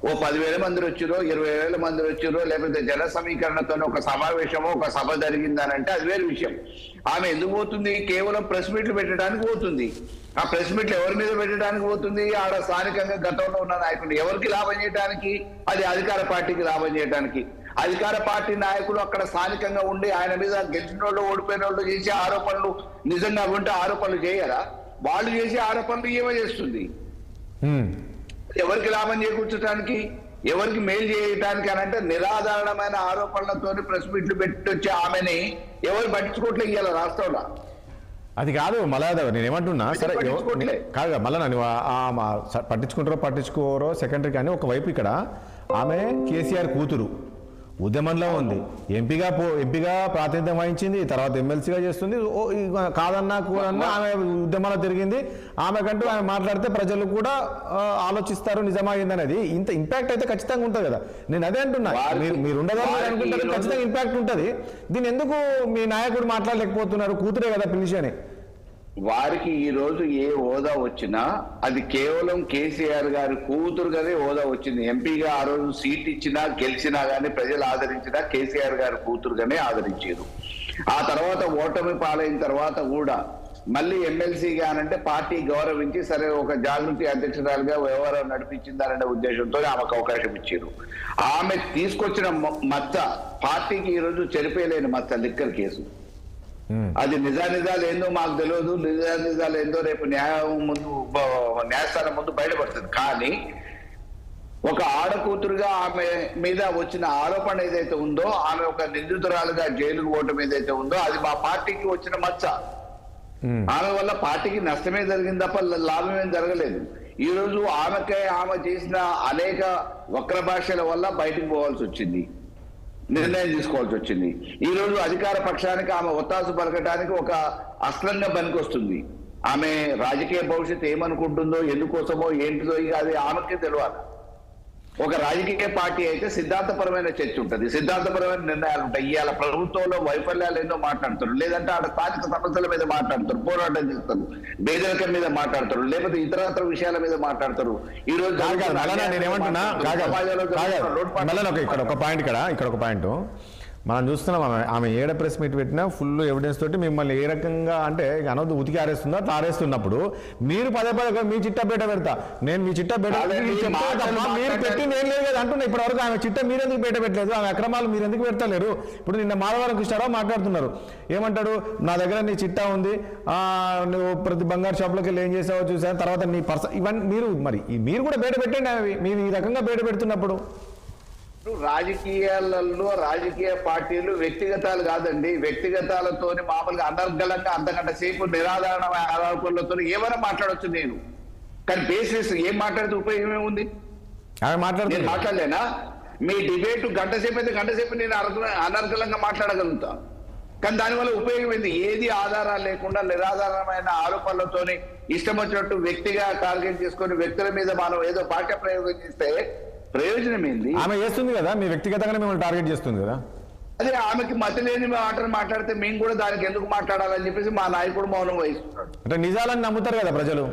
ఓ 10,000 మంది వచ్చారో, 20,000 మంది వచ్చారో, లేకపోతే జన సమీకరణతో ఒక సమావేశమో, ఒక సభ జరిగిందనంటే అది వేరు విషయం. ఆమె ఎందుకు పోతుంది? కేవలం ప్రెస్ మీట్లు పెట్టడానికి పోతుంది. ఆ ప్రెస్ మీట్లు ఎవరి మీద పెట్టడానికి పోతుంది? ఆడ స్థానికంగా గతంలో ఉన్న నాయకులు ఎవరికి లాభం చేయడానికి? అది అధికార పార్టీకి లాభం చేయడానికి. అధికార పార్టీ నాయకులు అక్కడ స్థానికంగా ఉండి ఆయన మీద గెలిచిన వాళ్ళు, ఓడిపోయిన వాళ్ళు చేసే ఆరోపణలు నిజంగా ఉంటే ఆరోపణలు చేయరా? వాళ్ళు చేసే ఆరోపణలు ఏమో చేస్తుంది. ఎవరికి లాభం చేకూర్చడానికి, ఎవరికి మేలు చేయడానికి అని అంటే నిరాధారణమైన ఆరోపణలతో ప్రెస్ మీట్లు పెట్టొచ్చే ఆమెని ఎవరు పట్టించుకోవట్లేదు ఇవాళ రాష్ట్రంలో. అది కాదు మలయాదవ్, నేనేమంటున్నా, సరే కాదు మళ్ళా నన్ను పట్టించుకుంటారో పట్టించుకోరో సెకండరీ, కానీ ఒకవైపు ఇక్కడ ఆమె కేసీఆర్ కూతురు, ఉద్యమంలో ఉంది, ఎంపీగా ప్రాతినిధ్యం వహించింది, తర్వాత ఎమ్మెల్సీగా చేస్తుంది. కాదన్నా కూడన్నా ఆమె ఉద్యమంలో తిరిగింది. ఆమెకంటూ ఆమె మాట్లాడితే ప్రజలు కూడా ఆలోచిస్తారు నిజమైంది అనేది. ఇంత ఇంపాక్ట్ అయితే ఖచ్చితంగా ఉంటుంది కదా. నేను అదే అంటున్నా, మీరు ఉండదని అనుకుంటారు, ఖచ్చితంగా ఇంపాక్ట్ ఉంటుంది. దీన్ని ఎందుకు మీ నాయకుడు మాట్లాడలేకపోతున్నారు? కూతురే కదా పిలిచి అని. వారికి ఈ రోజు ఏ హోదా వచ్చినా అది కేవలం కేసీఆర్ గారి కూతురుగానే హోదా వచ్చింది. ఎంపీగా ఆ రోజు సీట్ ఇచ్చినా గెలిచినా గానీ ప్రజలు ఆదరించినా కేసీఆర్ గారి కూతురుగానే ఆదరించారు. ఆ తర్వాత ఓటమి పాలైన తర్వాత కూడా మళ్ళీ ఎమ్మెల్సీగా అనంటే పార్టీ గౌరవించి సరే ఒక జాగృతి అధ్యక్షురాలుగా వ్యవహారం నడిపించిందనే ఉద్దేశంతో ఆమెకు అవకాశం ఇచ్చారు. ఆమె తీసుకొచ్చిన మచ్చ పార్టీకి ఈ రోజు చెరిపేయలేని మచ్చ లిక్కర్ కేసు. అది నిజాలు ఏందో మాకు తెలియదు, నిజాలు ఏందో రేపు న్యాయస్థానం ముందు బయటపడుతుంది. కానీ ఒక ఆడకూతురుగా ఆమె మీద వచ్చిన ఆరోపణ ఏదైతే ఉందో, ఆమె ఒక నిందితురాలుగా జైలుకు పోవటం ఏదైతే ఉందో, అది మా పార్టీకి వచ్చిన మచ్చ. ఆమె వల్ల పార్టీకి నష్టమే జరిగింది తప్ప లాభమేం జరగలేదు. ఈ రోజు ఆమె చేసిన అనేక వక్ర భాషల వల్ల బయటకు పోవాల్సి వచ్చింది, నిర్ణయం తీసుకోవాల్సి వచ్చింది. ఈ రోజు అధికార పక్షానికి ఆమె ఒత్తాసు పలకటానికి ఒక అస్త్రంగా పనికొస్తుంది. ఆమె రాజకీయ భవిష్యత్తు ఏమనుకుంటుందో, ఎందుకోసమో ఏంటిదో ఇక అది ఆమెకే తెలియాలి. ఒక రాజకీయ పార్టీ అయితే సిద్ధాంతపరమైన చర్చ ఉంటుంది, సిద్ధాంతపరమైన నిర్ణయాలు ఉంటాయి. ఇవాళ ప్రభుత్వంలో వైఫల్యాలు ఎన్నో మాట్లాడతారు, లేదంటే ఆడ స్థానిక సమస్యల మీద మాట్లాడతారు, పోరాటం చేస్తారు, పేదరికం మీద మాట్లాడతారు, లేకపోతే ఇతరత్ర విషయాల మీద మాట్లాడతారు. ఈ రోజు ఇక్కడ ఒక పాయింట్ మనం చూస్తున్నాం. ఆమె ఏడ ప్రెస్ మీట్ పెట్టినా ఫుల్ ఎవిడెన్స్ తోటి మిమ్మల్ని ఏ రకంగా అంటే అనవద్దు ఉతికి ఆరేస్తుందో అట్లా ఆరేస్తున్నప్పుడు మీరు పదే మీ చిట్టా బయట పెడతా, నేను మీ చిట్టా బయట మీరు పెట్టింది ఏం లేదు కదా అంటున్నా. ఇప్పటి వరకు ఆమె చిట్టా మీరెందుకు బయట పెట్టలేదు? ఆమె అక్రమాలు మీరు ఎందుకు పెడతలేరు? ఇప్పుడు నిన్న మాధవరం కృష్ణారావు మాట్లాడుతున్నారు, ఏమంటాడు, నా దగ్గర నీ చిట్టా ఉంది, నువ్వు ప్రతి బంగారు షాప్లోకి వెళ్ళి ఏం చేసావో చూసాను, తర్వాత నీ ఇవన్నీ మీరు కూడా బయట పెట్టండి. అవి మీరు ఈ రకంగా బయట పెడుతున్నప్పుడు రాజకీయాలలో రాజకీయ పార్టీలు వ్యక్తిగతాలు కాదండి, వ్యక్తిగతాలతోని మామూలుగా అనర్గళంగా అంతకంటే సేపు నిరాధారణమైన ఆరోపణలతో ఏమైనా మాట్లాడొచ్చు నేను. కానీ బేసిస్ ఏం మాట్లాడితే ఉపయోగం ఏముంది? నేను మాట్లాడలేనా? మీ డిబేట్ గంట సేపు అయితే గంట సేపు నేను అనర్గళంగా మాట్లాడగలుగుతా, కానీ దానివల్ల ఉపయోగం ఏంది? ఏది ఆధారాలు లేకుండా నిరాధారమైన ఆరోపణలతోని ఇష్టం వచ్చినట్టు వ్యక్తిగా టార్గెట్ చేసుకొని వ్యక్తుల మీద మనం ఏదో పాఠ్య ప్రయోగం చేస్తే ప్రయోజనం ఏంది? ఆమె చేస్తుంది కదా, మీ వ్యక్తిగతంగా మిమ్మల్ని టార్గెట్ చేస్తుంది కదా. అదే ఆమెకి మతి లేని మాటలు మాట్లాడితే మేము కూడా దానికి ఎందుకు మాట్లాడాలని చెప్పేసి మా నాయకుడు మౌనం వహిస్తున్నాడు. అంటే నిజాలని నమ్ముతారు కదా ప్రజలు.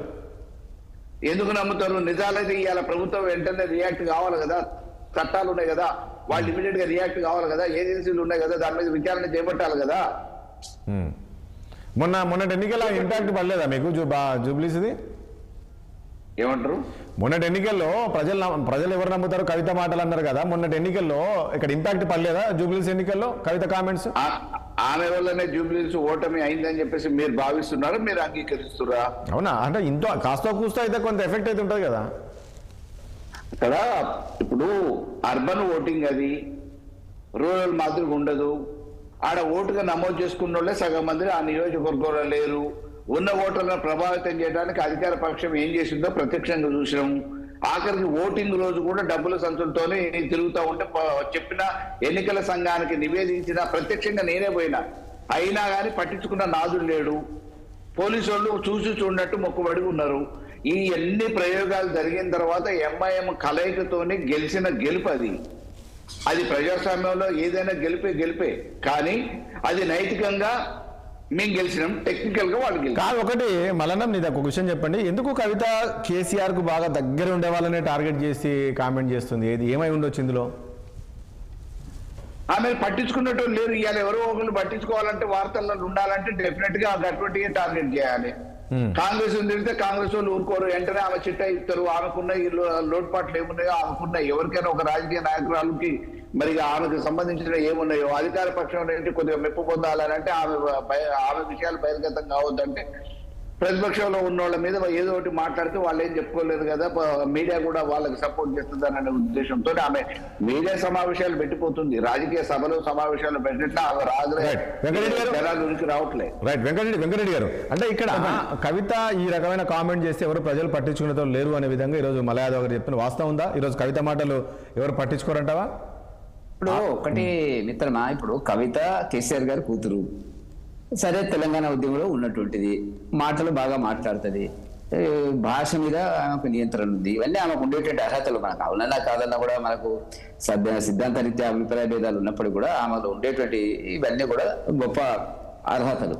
ఎందుకు నమ్ముతారు? నిజాలైతే ఇవాళ ప్రభుత్వం వెంటనే రియాక్ట్ కావాలి కదా, చట్టాలు ఉన్నాయి కదా, వాళ్ళు ఇమీడియట్ గా రియాక్ట్ కావాలి కదా, ఏజెన్సీలు ఉన్నాయి కదా, దాని మీద విచారణ చేపట్టాలి కదా. మొన్నటి ఎన్నికల ఇంపాక్ట్ పడలేదా మీకు జూబ్లీస్ది? ఏమంటారు? మొన్నటి ఎన్నికల్లో ప్రజలు ఎవరు నమ్ముతారు? కవిత మాటలు అన్నారు కదా, మొన్నటి ఎన్నికల్లో ఇక్కడ ఇంపాక్ట్ పడలేదా? జూబ్లీస్ ఎన్నికల్లో కవిత కామెంట్స్ ఆమె వల్లనే జూబ్లీస్ ఓటమి అయిందని చెప్పేసి మీరు భావిస్తున్నారా, మీరు అంగీకరిస్తున్నారా? అవునా? అంటే ఇంతో కాస్త కూస్తో అయితే కొంత ఎఫెక్ట్ అయితే ఉంటుంది కదా. కదా ఇప్పుడు అర్బన్ ఓటింగ్ అది రూరల్ మాదిరిగా ఉండదు. ఆడ ఓటుగా నమోదు చేసుకున్న వాళ్ళే సగం మంది ఆ నియోజకవర్గంలో లేరు. ఉన్న ఓటర్లను ప్రభావితం చేయడానికి అధికార పక్షం ఏం చేసిందో ప్రత్యక్షంగా చూసినాము. ఆఖరికి ఓటింగ్ రోజు కూడా డబ్బుల సంచులతోనే తిరుగుతూ ఉంటే చెప్పిన ఎన్నికల సంఘానికి నివేదించిన ప్రత్యక్షంగా నేనే పోయినా, అయినా కానీ పట్టించుకున్న నాదుడు లేడు. పోలీసు వాళ్ళు చూసి చూడనట్టు మొక్కుబడి ఉన్నారు. ఈ ఎన్ని ప్రయోగాలు జరిగిన తర్వాత ఎంఐఎం కలయికతోని గెలిచిన గెలుపు అది ప్రజాస్వామ్యంలో ఏదైనా గెలిపే. కానీ అది నైతికంగా మేము గెలిచినాం, టెక్నికల్ గా వాళ్ళు గెలిచారు. కాదు ఒకటి మలనం, నీది ఒక క్వశ్చన్ చెప్పండి. ఎందుకు కవిత కేసీఆర్ కు బాగా దగ్గర ఉండే వాళ్ళనే టార్గెట్ చేసి కామెంట్ చేస్తుంది? ఏమై ఉండొచ్చు ఇందులో? ఆమె పట్టించుకున్నట్టు లేరు. ఇవాళ ఎవరో ఒకరు పట్టించుకోవాలంటే వార్తల్లో ఉండాలంటే డెఫినెట్ గా గట్టిగా టార్గెట్ చేయాలి. కాంగ్రెస్ తిరిగితే కాంగ్రెస్ వాళ్ళు ఊరుకోరు, వెంటనే ఆమె చిట్టా ఇస్తారు. ఆమెకున్న లోటుపాట్లు ఏమున్నాయో ఆమెకున్న ఎవరికైనా ఒక రాజకీయ నాయకురాలకి మరి ఆమెకు సంబంధించిన ఏమున్నాయో అధికార పక్షం ఏంటి కొద్దిగా మెప్పు పొందాలని అంటే ఆమె విషయాలు బహిర్గతం కావద్దంటే ప్రతిపక్షంలో ఉన్న వాళ్ళ మీద ఏదో ఒకటి మాట్లాడితే వాళ్ళు ఏం చెప్పుకోలేదు కదా, మీడియా కూడా వాళ్ళకి సపోర్ట్ చేస్తుందనే ఉద్దేశంతో ఆమె మీడియా సమావేశాలు పెట్టిపోతుంది. రాజకీయ సభలు సమావేశాలు పెట్టినట్లు ఆమె రావట్లేదు. రైట్ వెంకటరెడ్డి గారు, అంటే ఇక్కడ కవిత ఈ రకమైన కామెంట్ చేస్తే ఎవరు ప్రజలు పట్టించుకునేతో లేరు అనే విధంగా ఈరోజు మలయాదవ్ గారు చెప్తున్న వాస్తవం ఉందా? ఈరోజు కవిత మాటలు ఎవరు పట్టించుకోరంటావా? ఇప్పుడు ఒకటి మిత్రమా, ఇప్పుడు కవిత కేసీఆర్ గారి కూతురు, సరే తెలంగాణ ఉద్యమంలో ఉన్నటువంటిది, మాటలు బాగా మాట్లాడుతుంది, భాష మీద ఆమెకు నియంత్రణ ఉంది, ఇవన్నీ ఆమెకు ఉండేటువంటి అర్హతలు. మనకు అవునన్నా కాదన్నా కూడా మనకు సిద్ధాంత రీత్యా అభిప్రాయ భేదాలు ఉన్నప్పుడు కూడా ఆమెలో ఉండేటువంటి ఇవన్నీ కూడా గొప్ప అర్హతలు.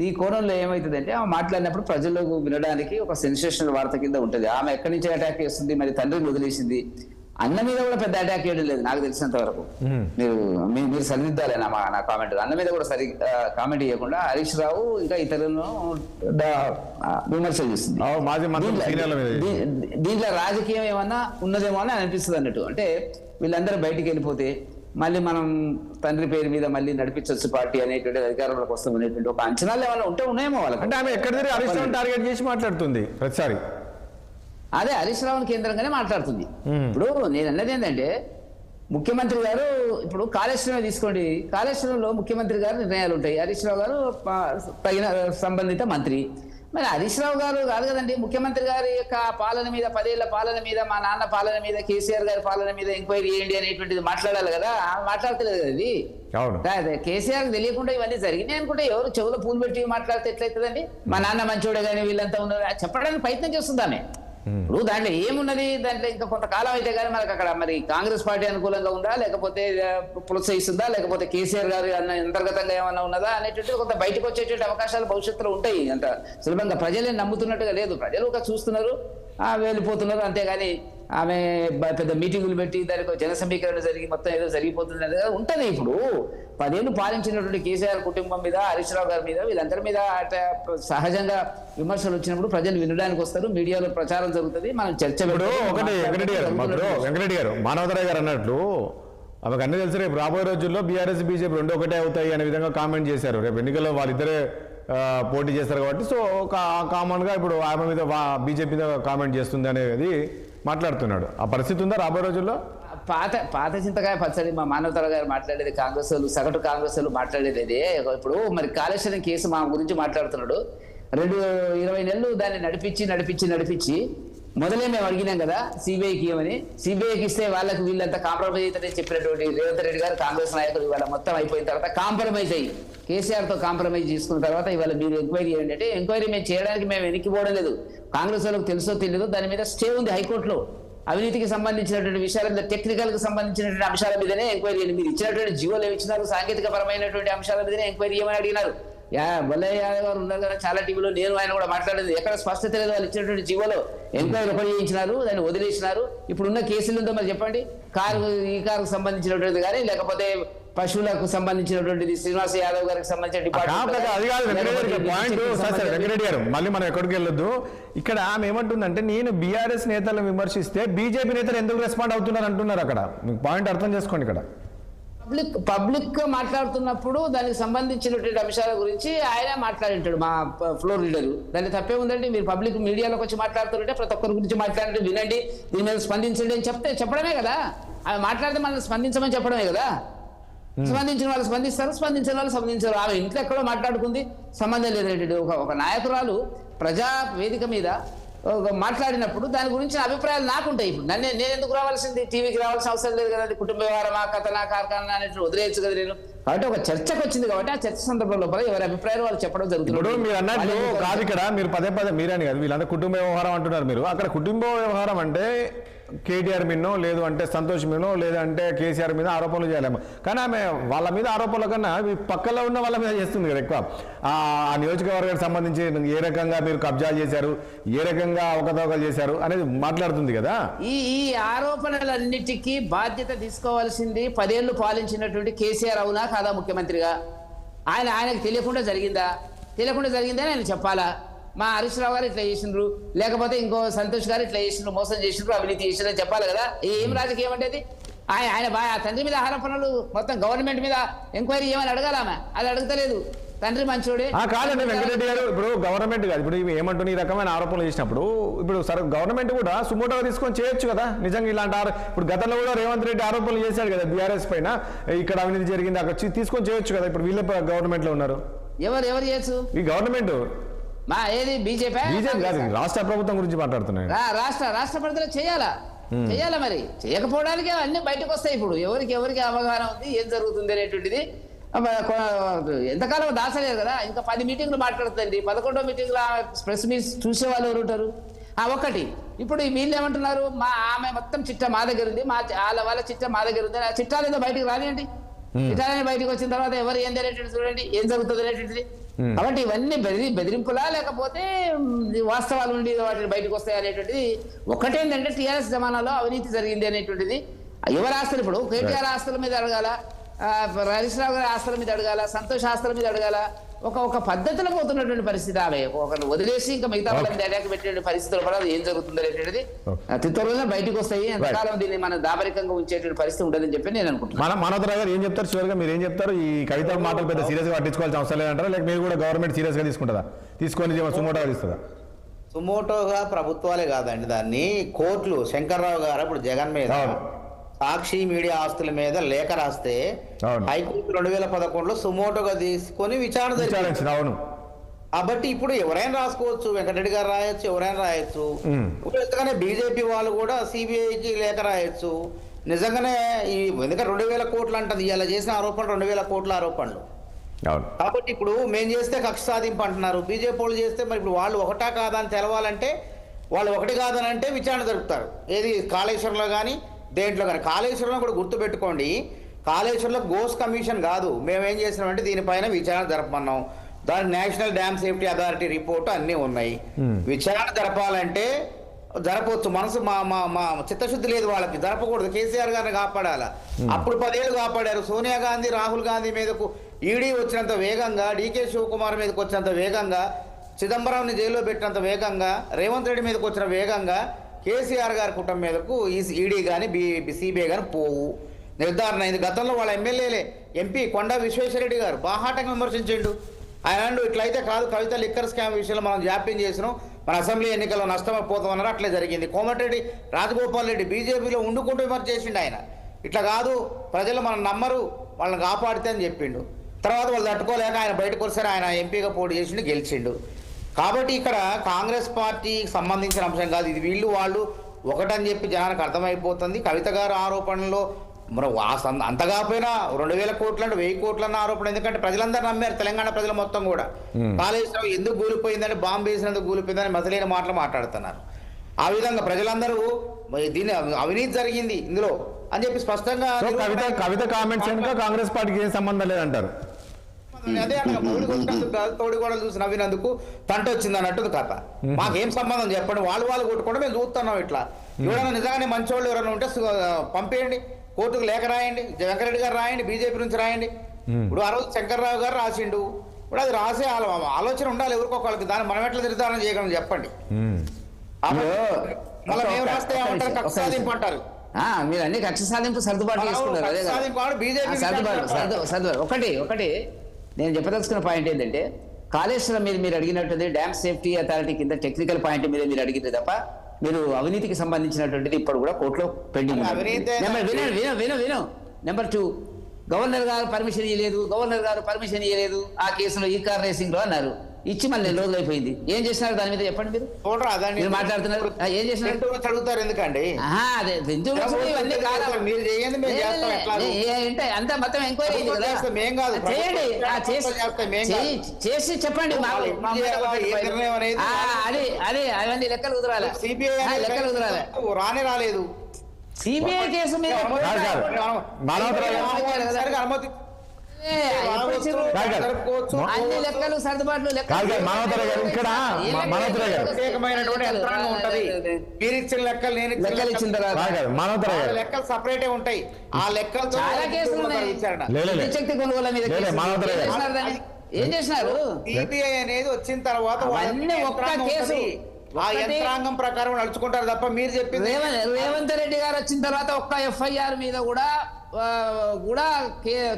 ఈ కోణంలో ఏమవుతుందంటే ఆమె మాట్లాడినప్పుడు ప్రజలకు వినడానికి ఒక సెన్సేషనల్ వార్త కింద ఉంటుంది. ఆమె ఎక్కడి నుంచి అటాక్ చేస్తుంది, మరి తండ్రిని వదిలేసింది, అన్న మీద కూడా పెద్ద అటాక్ చేయడం లేదు నాకు తెలిసినంత వరకు. మీరు సరిదిద్దాలి నా కామెంట్. అన్న మీద కూడా కామెంట్ చేయకుండా హరీష్ రావు ఇంకా ఇతరులను విమర్శలు చేస్తుంది. దీంట్లో రాజకీయం ఏమన్నా ఉన్నదేమో అని అనిపిస్తుంది అన్నట్టు. అంటే వీళ్ళందరూ బయటికి వెళ్ళిపోతే మళ్ళీ మనం తండ్రి పేరు మీద మళ్ళీ నడిపించవచ్చు పార్టీ అనేటువంటి అధికారంలోకి వస్తాం అనేటువంటి ఒక అంచనాలు ఏమైనా ఉన్నాయేమో వాళ్ళకి. అంటే ఆమె ఎక్కడ హరీష్ రావు టార్గెట్ చేసి మాట్లాడుతుంది ప్రతిసారి. అదే హరీష్ రావుని కేంద్రంగానే మాట్లాడుతుంది. ఇప్పుడు నేను అన్నది ఏంటంటే ముఖ్యమంత్రి గారు ఇప్పుడు కాళేశ్వరం తీసుకోండి, కాళేశ్వరంలో ముఖ్యమంత్రి గారు నిర్ణయాలు ఉంటాయి, హరీష్ రావు గారు తగిన సంబంధిత మంత్రి. మరి హరీష్ రావు గారు కాదు కదండి ముఖ్యమంత్రి గారి యొక్క పాలన మీద, 10 ఏళ్ల పాలన మీద, మా నాన్న పాలన మీద, కేసీఆర్ గారి పాలన మీద ఎంక్వైరీ చేయండి అనేటువంటిది మాట్లాడాలి కదా. మాట్లాడతలేదు కదా ఇది. కేసీఆర్ తెలియకుండా ఇవన్నీ జరిగినాయి అనుకుంటే ఎవరు చెవులో పూలు పెట్టి మాట్లాడితే ఎట్లయితుందండి? మా నాన్న మంచోడే కానీ వీళ్ళంతా ఉన్నారు చెప్పడానికి ప్రయత్నం చేస్తుంది ఆమె. ఇప్పుడు దాంట్లో ఏమున్నది, దాంట్లో ఇంకా కొంతకాలం అయితే కానీ మనకు అక్కడ మరి కాంగ్రెస్ పార్టీ అనుకూలంగా ఉందా, లేకపోతే ప్రోత్సహిస్తుందా, లేకపోతే కేసీఆర్ గారు అంతర్గతంగా ఏమన్నా ఉన్నదా అనేటువంటి కొంత బయటకు వచ్చేటువంటి అవకాశాలు భవిష్యత్తులో ఉంటాయి. అంత సులభంగా ప్రజలే నమ్ముతున్నట్టుగా లేదు. ప్రజలు ఒక చూస్తున్నారు, వెళ్ళిపోతున్నారు, అంతేగాని ఆమె పెద్ద మీటింగులు పెట్టి దానికి జన సమీకరణ జరిగి మొత్తం ఏదో జరిగిపోతుంది అనేది ఉంటుంది. ఇప్పుడు 10 ఏళ్ళు పాలించినటువంటి కేసీఆర్ కుటుంబం మీద, హరీష్ రావు గారి మీద, వీళ్ళందరి మీద సహజంగా విమర్శలు వచ్చినప్పుడు ప్రజలు వినడానికి వస్తారు, మీడియాలో ప్రచారం జరుగుతుంది, మనం చర్చ. ఒకటి వెంకటరెడ్డి గారు మానవతరాయ్ గారు అన్నట్లు ఆమెకు అన్ని తెలుసు, రేపు రాబోయే రోజుల్లో బీఆర్ఎస్ బీజేపీ 2 ఒకటే అవుతాయి అనే విధంగా కామెంట్ చేశారు. రేపు ఎన్నికల్లో వాళ్ళిద్దరే పోటీ చేస్తారు కాబట్టి సో కామన్గా ఇప్పుడు ఆమె మీద బీజేపీ మీద కామెంట్ చేస్తుంది అనేది మాట్లాడుతున్నాడు. ఆ పరిస్థితి ఉందా రాబోయే రోజుల్లో? పాత చింతకాయ పచ్చడి మా మానవతరావు గారు మాట్లాడేది, కాంగ్రెస్ వాళ్ళు సగటు కాంగ్రెస్ వాళ్ళు మాట్లాడేది. ఇప్పుడు మరి కాళేశ్వరం కేసు మా గురించి మాట్లాడుతున్నాడు. 20 నెలలు దాన్ని నడిపించి మొదలే మేము అడిగినాం కదా సిబిఐకి ఇవ్వమని. సిబిఐకి ఇస్తే వాళ్ళకి వీళ్ళంతా కాంప్రమైజ్ అవుతారని చెప్పినటువంటి రేవంత్ రెడ్డి గారు కాంగ్రెస్ నాయకులు ఇవాళ మొత్తం అయిపోయిన తర్వాత కాంప్రమైజ్ అయ్యి కేసీఆర్తో కాంప్రమైజ్ చేసుకున్న తర్వాత ఇవాళ మీరు ఎంక్వైరీ చేయండి అంటే ఎంక్వైరీ మేము చేయడానికి మేము వెనక్కిపోవడం లేదు. కాంగ్రెస్ వాళ్ళకి తెలుసో తెలియదు, దాని మీద స్టే ఉంది హైకోర్టులో. అవినీతికి సంబంధించినటువంటి విషయాల మీద, టెక్నికల్ కి సంబంధించినటువంటి అంశాల మీదనే ఎంక్వైరీ చేయండి. మీరు ఇచ్చినటువంటి జీవోలు ఏమి ఇచ్చినారు, సాంకేతిక పరమైనటువంటి అంశాల మీదనే ఎంక్వైరీ చేయమని అడిగినారు. బల్లయ్య గారు ఉన్నారు కదా చాలా టీవీలో, నేను ఆయన కూడా మాట్లాడేది, ఎక్కడ స్పష్టత లేదు. వాళ్ళు ఇచ్చినటువంటి జీవోలో ఎంక్వైరీ ఒకటి చేయించినారు, దాన్ని వదిలేసినారు. ఇప్పుడున్న కేసులు ఉందో మరి చెప్పండి. ఈ కారుకు సంబంధించినటువంటిది కానీ, లేకపోతే పశువులకు సంబంధించినటువంటిది, శ్రీనివాస యాదవ్ గారికి సంబంధించిన వెంకటరెడ్డి గారు మళ్ళీ మనం ఎక్కడికి వెళ్ళొద్దు. ఇక్కడ ఆమె ఏమంటుందంటే నేను బీఆర్ఎస్ నేతలను విమర్శిస్తే బీజేపీ నేతలు ఎందుకు రెస్పాండ్ అవుతున్నారు అంటున్నారు. అక్కడ మీకు పాయింట్ అర్థం చేసుకోండి. ఇక్కడ పబ్లిక్ మాట్లాడుతున్నప్పుడు దానికి సంబంధించినటువంటి అంశాల గురించి ఆయన మాట్లాడింటాడు మా ఫ్లోర్ లీడరు. దాన్ని తప్పే ఉందండి. మీరు పబ్లిక్ మీడియాలోకి వచ్చి మాట్లాడుతుంటే ప్రతి ఒక్కరి గురించి మాట్లాడండి, వినండి, దీని మీద స్పందించండి అని చెప్పడమే కదా. ఆమె మాట్లాడితే మనం స్పందించమని చెప్పడమే కదా. స్పందించిన వాళ్ళు స్పందిస్తారు, స్పందించిన వాళ్ళు స్పందించారు. ఆమె ఇంట్లో ఎక్కడో మాట్లాడుకుంది, సంబంధం లేదండి. ఒక నాయకురాలు ప్రజా వేదిక మీద మాట్లాడినప్పుడు దాని గురించి అభిప్రాయాలు నాకుంటాయి. ఇప్పుడు నేను ఎందుకు రావాల్సింది, టీవీకి రావాల్సిన అవసరం లేదు కదా. కుటుంబ వ్యవహారమా, కథనా, కార్ఖానా అనేది వదిలేయచ్చు కదా నేను. కాబట్టి ఒక చర్చకు వచ్చింది కాబట్టి ఆ చర్చ సందర్భంలో ఎవరి అభిప్రాయాలు వాళ్ళు చెప్పడం జరుగుతుంది. ఇప్పుడు మీరు అన్నట్లు కాదు, ఇక్కడ మీరు పదే మీరని కాదు, వీళ్ళందరూ కుటుంబ వ్యవహారం అంటున్నారు. మీరు అక్కడ కుటుంబ వ్యవహారం అంటే కేటీఆర్ మీదనో, లేదు అంటే సంతోష్ మీదనో, లేదంటే కేసీఆర్ మీద ఆరోపణలు చేయాలేమో. కానీ ఆమె వాళ్ళ మీద ఆరోపణల కన్నా పక్కలో ఉన్న వాళ్ళ మీద చేస్తుంది కదా ఎక్కువ. ఆ నియోజకవర్గానికి సంబంధించి ఏ రకంగా మీరు కబ్జాలు చేశారు, ఏ రకంగా అవకతవకలు చేశారు అనేది మాట్లాడుతుంది కదా. ఈ ఆరోపణలన్నిటికీ బాధ్యత తీసుకోవాల్సింది 10 ఏళ్లు పాలించినటువంటి కేసీఆర్ అవునా కాదా ముఖ్యమంత్రిగా? ఆయనకు తెలియకుండా జరిగిందా అని ఆయన చెప్పాలా? మా హరీష్ రావు గారు ఇట్లా చేసిండ్రు, లేకపోతే ఇంకో సంతోష్ గారు ఇట్లా చేసిండ్రు, మోసం చేసిండ్రు, అవినీతి చేసిండ్రు అని చెప్పాలి కదా. ఏం రాజకీయం అంటే అది? ఆయన తండ్రి మీద ఆరోపణలు మొత్తం గవర్నమెంట్ మీద ఎంక్వైరీ చేయమని అడగాలామె, అది అడగతలేదు. తండ్రి మంచోడే కాదండి వెంకటరెడ్డి గారు. ఇప్పుడు గవర్నమెంట్ కాదు, ఇప్పుడు ఏమంటున్న ఈ రకమైన ఆరోపణలు చేసినప్పుడు ఇప్పుడు సరే గవర్నమెంట్ కూడా సుమోటోగా తీసుకొని చేయొచ్చు కదా. నిజంగా ఇలాంటి ఇప్పుడు గతంలో కూడా రేవంత్ రెడ్డి ఆరోపణలు చేశాడు కదా బీఆర్ఎస్ పైన, ఇక్కడ అవినీతి జరిగింది, అక్కడ తీసుకొని చేయొచ్చు కదా. ఇప్పుడు వీళ్ళే గవర్నమెంట్ లో ఉన్నారు. ఎవరు చేయొచ్చు? ఈ గవర్నమెంట్ ఏది బీజేపీ కాదు, రాష్ట్ర ప్రభుత్వం గురించి మాట్లాడుతున్నాయి. రాష్ట్ర ప్రభుత్వం చేయాలా? చేయాలి. మరి చేయకపోవడానికి అన్ని బయటకు వస్తాయి. ఇప్పుడు ఎవరికి అవగాహన ఉంది ఏం జరుగుతుంది అనేటువంటిది. ఎంతకాలం దాచలేదు కదా, ఇంకా 10 మీటింగ్లు మాట్లాడుతుందండి. 11వ మీటింగ్లో ప్రెస్ మీట్ చూసే వాళ్ళు ఎవరు ఉంటారు? ఒకటి ఇప్పుడు వీళ్ళు ఏమంటున్నారు, ఆమె మొత్తం చిట్టా మా దగ్గర ఉంది, వాళ్ళ చిట్టా మా దగ్గర ఉంది. ఆ చిట్టాలు ఏదో బయటకు రానియండి. చిట్టాలని బయటకు వచ్చిన తర్వాత ఎవరు ఏం అనేటువంటిది చూడండి, ఏం జరుగుతుంది అనేటువంటిది. కాబట్టి ఇవన్నీ బెదిరింపులా లేకపోతే వాస్తవాలు ఉండి వాటిని బయటకు వస్తాయి అనేటువంటిది. ఒకటేంటంటే టీఆర్ఎస్ జమానాలో అవినీతి జరిగింది అనేటువంటిది. ఎవరి ఆస్తులు, ఇప్పుడు కేటీఆర్ ఆస్తుల మీద అడగాల, హరీష్ రావు గారి ఆస్తుల మీద అడగాల, సంతోష్ ఆస్తుల మీద అడగాల. ఒక పద్ధతిలో పోతున్నటువంటి పరిస్థితి. ఆమె ఒకరిని వదిలేసి ఇంకా మిగతా వాళ్ళని అటాక్ పెట్టే పరిస్థితులు కూడా ఏం జరుగుతుంది అనేటువంటిది త్వరలో బయటకు వస్తాయి. ఎంతకాలం దీన్ని మనం దాపరికంగా ఉంచేటువంటి పరిస్థితి ఉండదని చెప్పి నేను అనుకుంటున్నాను. మనోదరావు గారు ఏం చెప్తారు? చివరిగా మీరు ఏం చెప్తారు? ఈ కవిత మాటలు పెద్ద సీరియస్ గా పట్టించుకోవాల్సిన అవసరం లేదంటారా, లేక మీరు కూడా గవర్నమెంట్ సీరియస్ గా తీసుకుంటుందా, తీసుకొని సుమోటోగా తీస్తుందా? సుమోటోగా ప్రభుత్వాలే కాదండి, దాన్ని కోర్టులు. శంకర్రావు గారు ఇప్పుడు జగన్ మీద సాక్షి మీడియా ఆస్తుల మీద లేఖ రాస్తే హైకోర్టు 2011లో సుమోటోగా తీసుకొని విచారణ జరిగింది. అవును. కాబట్టి ఇప్పుడు ఎవరైనా రాసుకోవచ్చు, వెంకటరెడ్డి గారు రాయొచ్చు, ఎవరైనా రాయొచ్చు. ఇప్పుడు ఎందుకనే బీజేపీ వాళ్ళు కూడా సిబిఐకి లేఖ రాయొచ్చు. నిజంగానే ఎందుకంటే 2000 కోట్లు అంటది, ఇలా చేసిన ఆరోపణలు 2000 కోట్ల ఆరోపణలు. కాబట్టి ఇప్పుడు మేము చేస్తే కక్ష సాధింపు అంటున్నారు, బీజేపీ వాళ్ళు చేస్తే మరి ఇప్పుడు వాళ్ళు ఒకటా కాదా అని తెలవాలంటే, వాళ్ళు ఒకటి కాదని అంటే విచారణ జరుపుతారు. ఏది కాళేశ్వరంలో కానీ దేంట్లో కానీ. కాళేశ్వరంలో కూడా గుర్తుపెట్టుకోండి, కాళేశ్వరంలో గోస్ కమిషన్ కాదు, మేమేం చేసినామంటే దీనిపైన విచారణ జరపమన్నాం. దాని national dam safety authority report అన్నీ ఉన్నాయి. విచారణ జరపాలంటే జరపవచ్చు, మనసు మా చిత్తశుద్ధి లేదు వాళ్ళకి, జరపకూడదు. కేసీఆర్ గారిని కాపాడాలా. అప్పుడు 10 ఏళ్ళు కాపాడారు. సోనియా గాంధీ, రాహుల్ గాంధీ మీదకు ఈడీ వచ్చినంత వేగంగా, డీకే శివకుమార్ మీదకి వచ్చినంత వేగంగా, చిదంబరంని జైల్లో పెట్టినంత వేగంగా, రేవంత్ రెడ్డి మీదకి వచ్చిన వేగంగా కేసీఆర్ గారి కుటుంబం మీదకు ఈడీ కానీ సిబిఐ కానీ పోవు. నిర్ధారణ అయింది. గతంలో వాళ్ళ ఎమ్మెల్యేలే, ఎంపీ కొండా విశ్వేశ్వరరెడ్డి గారు బాహాటంగా విమర్శించిండు. ఆయన ఇట్లయితే కాదు, కవిత లిక్కర్ స్కామ్ విషయంలో మనం జాప్యం చేసినాం, మన అసెంబ్లీ ఎన్నికల్లో నష్టమైపోతామన్నారు. అట్లే జరిగింది. కోమటిరెడ్డి రాజగోపాల్ రెడ్డి బీజేపీలో ఉండుకుంటూ విమర్శ చేసిండు. ఆయన ఇట్లా కాదు, ప్రజలు మనం నమ్మరు, వాళ్ళని కాపాడితే అని చెప్పిండు. తర్వాత వాళ్ళు తట్టుకోలేక ఆయన బయటకు వస్తారు, ఆయన ఎంపీగా పోటీ చేసిండు, గెలిచిండు. కాబట్టి ఇక్కడ కాంగ్రెస్ పార్టీకి సంబంధించిన అంశం కాదు ఇది. వీళ్ళు వాళ్ళు ఒకటని చెప్పి జనానికి అర్థమైపోతుంది. కవిత గారు ఆరోపణలో మరి అంతగా పోయినా 2000 కోట్లు అంటే 1000 కోట్లన్న ఆరోపణ. ఎందుకంటే ప్రజలందరూ నమ్మారు, తెలంగాణ ప్రజలు మొత్తం కూడా. కాళేశ్వరం ఎందుకు కూలిపోయిందని, బాంబు వేసినందుకు కూలిపోయిందని మసలైన మాటలు మాట్లాడుతున్నారు. ఆ విధంగా ప్రజలందరూ దీన్ని అవినీతి జరిగింది ఇందులో అని చెప్పి స్పష్టంగా. కవిత కామెంట్స్ కాంగ్రెస్ పార్టీకి ఏం సంబంధం లేదంటారు. అదే అట్లా తోడి కూడా చూసి నవ్వినందుకు తంట వచ్చింది అన్నట్టు కథ. మాకేం సంబంధం చెప్పండి, వాళ్ళు కొట్టుకుంటే మేము చూస్తున్నాం. ఇట్లా ఎవరైనా నిజంగానే మంచోళ్ళు ఎవరైనా ఉంటే పంపేయండి, కోర్టుకు లేఖ రాయండి, వెంకరెడ్డి గారు రాయండి, బీజేపీ నుంచి రాయండి. ఇప్పుడు ఆ రోజు శంకర్రావు గారు రాసిండు. ఇప్పుడు అది రాసే ఆలోచన ఉండాలి ఎవరికొకళ్ళకి. దాన్ని మనం ఎట్లా నిర్ధారణ చేయగలం చెప్పండి. మళ్ళీ మేము రాస్తే ఏమంటారు, కక్ష సాధింపు అంటారు. మీరు అన్ని కక్ష సాధింపు సర్దుబాటు చేసుకున్నారు. ఒకటి నేను చెప్పదలుచుకున్న పాయింట్ ఏంటంటే, కాళేశ్వరం మీద మీరు అడిగినట్టు డ్యామ్ సేఫ్టీ అథారిటీ కింద టెక్నికల్ పాయింట్ మీద మీరు అడిగింది తప్ప మీరు అవినీతికి సంబంధించినటువంటిది ఇప్పుడు కూడా కోర్టులో పెండింగ్. విను. నెంబర్ 2, గవర్నర్ గారు పర్మిషన్ ఇవ్వలేదు ఆ కేసులో ఈ కార్ రేసింగ్ లో అన్నారు. ఇచ్చి మళ్ళీ 2 రోజులు అయిపోయింది. ఏం చేసినారు దాని మీద చెప్పండి. మీరు మాట్లాడుతున్నారు, ఏం చేసినారు అడుగుతారు ఎందుకండి? అంతా మొత్తం ఎంక్వైరీ చేసి చెప్పండి. అదే అవన్నీ లెక్కలు కుదరాలి, లెక్కలు కుదరాలి. రాలేదు సిబిఐ కేసు మీద అనుమతి అన్ని లెక్కలు సర్దుబాట్లు లెక్కలు ఇచ్చిన తర్వాత లెక్కలు సపరేటే ఉంటాయి. ఆ లెక్కలు చాలా కేసులు ఉన్నాయి. శక్తి కొనుగోలు మీద ఏం చేసినారు? సిబిఐ అనేది వచ్చిన తర్వాత ఒక్క కేసు ఆ యంత్రాంగం ప్రకారం నడుచుకుంటారు తప్ప మీరు చెప్పింది. రేవంత్ రెడ్డి గారు వచ్చిన తర్వాత ఒక్క ఎఫ్ఐఆర్ మీద కూడా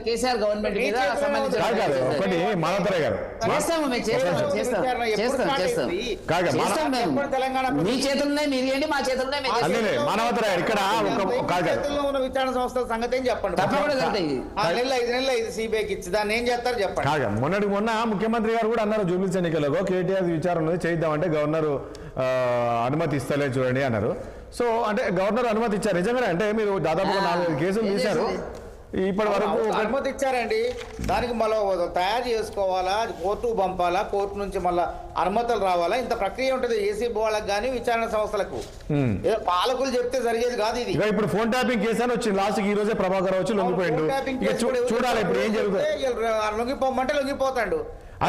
కేసీఆర్ గవర్నమెంట్ మీద సంబంధించిన మీ చేతుల్లో మీరు ఏంటి, మా చేతుల్లో విచారణ సంస్థల సంగతి ఏం చెప్పండి. తప్పకుండా 5 నెలలు సిబిఐకి ఇచ్చి దాన్ని ఏం చేస్తారు చెప్పండి. మొన్న ముఖ్యమంత్రి గారు కూడా అన్నారు, జూబ్లీస్ ఎన్నికల్లో కేటీఆర్ విచారణ చేద్దామంటే గవర్నర్ అనుమతి ఇస్తలే చూడండి అన్నారు. సో అంటే గవర్నర్ అనుమతి ఇచ్చారు నిజంగానే, అంటే మీరు దాదాపుగా 4-5 కేసులు తీశారు ఇప్పటి వరకు. అనుమతి ఇచ్చారండి, దానికి మళ్ళీ తయారు చేసుకోవాలా, కోర్టు పంపాలా, కోర్టు నుంచి మళ్ళీ అనుమతులు రావాలా, ఇంత ప్రక్రియ ఉంటుంది ఏసీబీ వాళ్ళకి కానీ విచారణ సంస్థలకు. ఏదో పాలకులు చెప్తే జరిగేది కాదు ఇది. ఇప్పుడు ఫోన్ ట్యాపింగ్ కేసు అని వచ్చింది లాస్ట్ ఈ రోజే, ప్రభాకర్ వచ్చి లొంగిపోయిండు. చూడాలి ఇప్పుడు ఏం జరుగుతుంది. లొంగిపోమంటే లొంగిపోతాడు.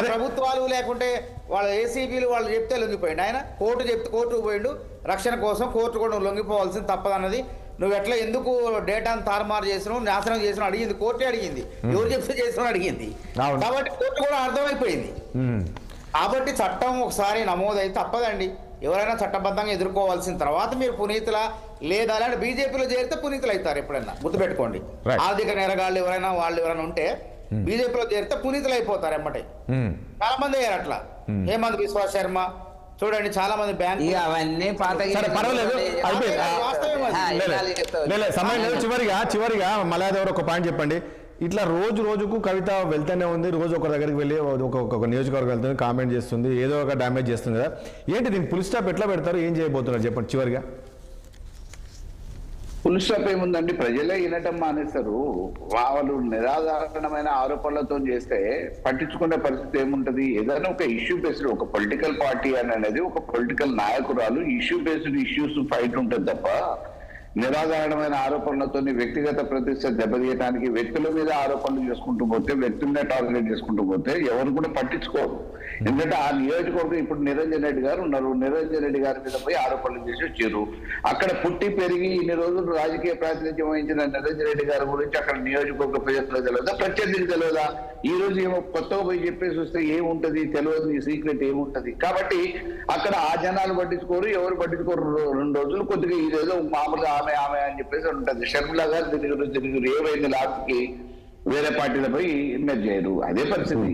ప్రభుత్వాలు లేకుంటే వాళ్ళ ఏసీబీలు వాళ్ళు చెప్తే లొంగిపోయిండు ఆయన. కోర్టుకు పోయిండు రక్షణ కోసం, కోర్టు కూడా నువ్వు లొంగిపోవాల్సింది తప్పదన్నది. నువ్వు ఎట్లా ఎందుకు డేటాను తారుమారు చేసినావు, నాశనం చేసినావు అడిగింది కోర్టే అడిగింది, ఎవరు చెప్తే చేసినావు అడిగింది. కాబట్టి కోర్టు కూడా అర్థమైపోయింది. కాబట్టి చట్టం ఒకసారి నమోదైతే తప్పదండి, ఎవరైనా చట్టబద్ధంగా ఎదుర్కోవాల్సిన తర్వాత మీరు పునీతులా లేదా అంటే బీజేపీలో చేరితే పునీతులు అవుతారు. ఎప్పుడైనా గుర్తుపెట్టుకోండి, ఆర్థిక నేరగాళ్ళు ఎవరైనా ఉంటే బీజేపీలో చేరితే పునీతులు అయిపోతారు ఎమ్మటే. చాలా మంది అయ్యారు అట్లా. హేమంత్ బిశ్వా శర్మ చూడండి, చాలా మంది బ్యాంక్ అవన్నీ సమయం లేదు. చివరిగా మళ్ళీ ఒక పాయింట్ చెప్పండి. ఇట్లా రోజుకు కవిత వెళ్తూనే ఉంది, రోజు ఒక దగ్గరికి వెళ్ళి ఒక నియోజకవర్గం వెళ్తుంది, కామెంట్ చేస్తుంది, ఏదో ఒక డ్యామేజ్ చేస్తుంది కదా. ఏంటి దీనికి ఫుల్ స్టాప్ ఎట్లా పెడతారు, ఏం చేయబోతున్నారు చెప్పండి చివరిగా. ఫుల్ స్టాప్ ఏముందండి, ప్రజలే వినటం మానేస్తారు. వాళ్ళు నిరాధారణమైన ఆరోపణలతో చేస్తే పట్టించుకునే పరిస్థితి ఏముంటది. ఏదైనా ఒక ఇష్యూ బేస్డ్, ఒక పొలిటికల్ పార్టీ అనేది ఒక పొలిటికల్ నాయకురాలు ఇష్యూ బేస్డ్ ఇష్యూస్ ఫైట్ ఉంటుంది తప్ప నిరాధారణమైన ఆరోపణలతో వ్యక్తిగత ప్రతిష్ట దెబ్బతీయడానికి వ్యక్తుల మీద ఆరోపణలు చేసుకుంటూ పోతే, వ్యక్తులనే టార్గెట్ చేసుకుంటూ పోతే ఎవరు కూడా పట్టించుకోరు. ఎందుకంటే ఆ నియోజకవర్గం ఇప్పుడు నిరంజన్ రెడ్డి గారు ఉన్నారు, నిరంజన్ రెడ్డి గారి మీద పోయి ఆరోపణలు చేసి వచ్చారు. అక్కడ పుట్టి పెరిగి ఇన్ని రోజులు రాజకీయ ప్రాతినిధ్యం వహించిన నిరంజన్ రెడ్డి గారి గురించి అక్కడ నియోజకవర్గ ప్రజలకు తెలియదా, ప్రత్యర్థికి తెలియదా? ఈ రోజు ఏమో కొత్తగా పోయి చెప్పేసి వస్తే ఏముంటది, తెలియదు, ఈ సీక్రెట్ ఏముంటది. కాబట్టి అక్కడ ఆ జనాలు పట్టించుకోరు, ఎవరు పట్టించుకోరు. 2 రోజులు కొద్దిగా ఇదేదో మామూలుగా ఆమె అని చెప్పేసి ఉంటుంది. షర్మిల గారు తిరిగి ఏమైంది లాస్ట్కి వేరే పార్టీలపై ఇన్వెస్ట్ చేయరు, అదే పరిస్థితి.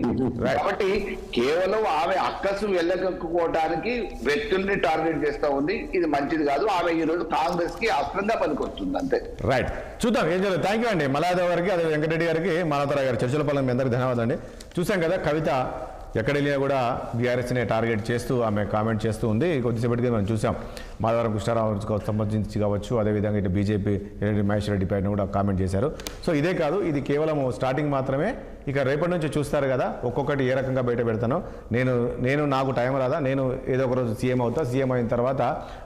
కాబట్టి కేవలం ఆమె అక్కసు వెళ్ళకపోవడానికి వ్యక్తుల్ని టార్గెట్ చేస్తా ఉంది. ఇది మంచిది కాదు. ఆమె ఈ రోజు కాంగ్రెస్ కి అస్త్రంగా పనికొస్తుంది అంతే. రైట్, చూద్దాం ఏం జరుగుతుంది. థ్యాంక్ యూ అండి మల్లాదేవ్ గారికి, అదే వెంకటరెడ్డి గారికి, మానవతరావు గారు, చర్చల పాలన మీ అందరికీ ధన్యవాదాలు అండి. చూసాం కదా కవిత ఎక్కడ వెళ్ళినా కూడా బీఆర్ఎస్ని టార్గెట్ చేస్తూ ఆమె కామెంట్ చేస్తూ ఉంది. కొద్దిసేపటికి మనం చూసాం మాధవరం కృష్ణారావు సంబంధించి కావచ్చు, అదేవిధంగా ఇటు బీజేపీ మహేష్ రెడ్డి పైన కూడా కామెంట్ చేశారు. సో ఇదే కాదు, ఇది కేవలం స్టార్టింగ్ మాత్రమే. ఇక రేపటి నుంచి చూస్తారు కదా ఒక్కొక్కటి ఏ రకంగా బయట పెడతానో. నేను నాకు టైం రాదా, నేను ఏదో ఒక రోజు సీఎం అవుతా, సీఎం అయిన తర్వాత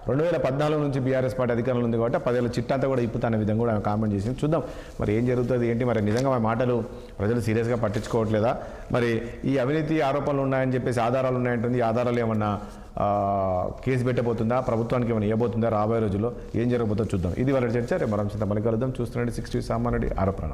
2014 నుంచి బీఆర్ఎస్ పార్టీ అధికారంలో ఉంది కాబట్టి 10 ఏళ్ళ చిట్టంతా కూడా ఇప్పుతానే విధంగా కూడా ఆమె కామెంట్ చేసింది. చూద్దాం మరి ఏం జరుగుతుంది ఏంటి. మరి నిజంగా మా మాటలు ప్రజలు సీరియస్గా పట్టించుకోవట్లేదా, మరి ఈ అవినీతి ఆరోపణలు ఉన్నాయని చెప్పేసి ఆధారాలు ఉన్నాయంటుంది, ఈ ఆధారాలు ఏమన్నా కేసు పెట్టబోతుందా, ప్రభుత్వానికి ఏమైనా ఇవ్వబోతుందా, రాబోయే రోజుల్లో ఏం జరగబోతుందో చూద్దాం. ఇది వాళ్ళ చర్చ. రేపు మనం మళ్ళీ కలుద్దాం. చూస్తుండండి 60 సామాన్యుడి ఆరోపణ.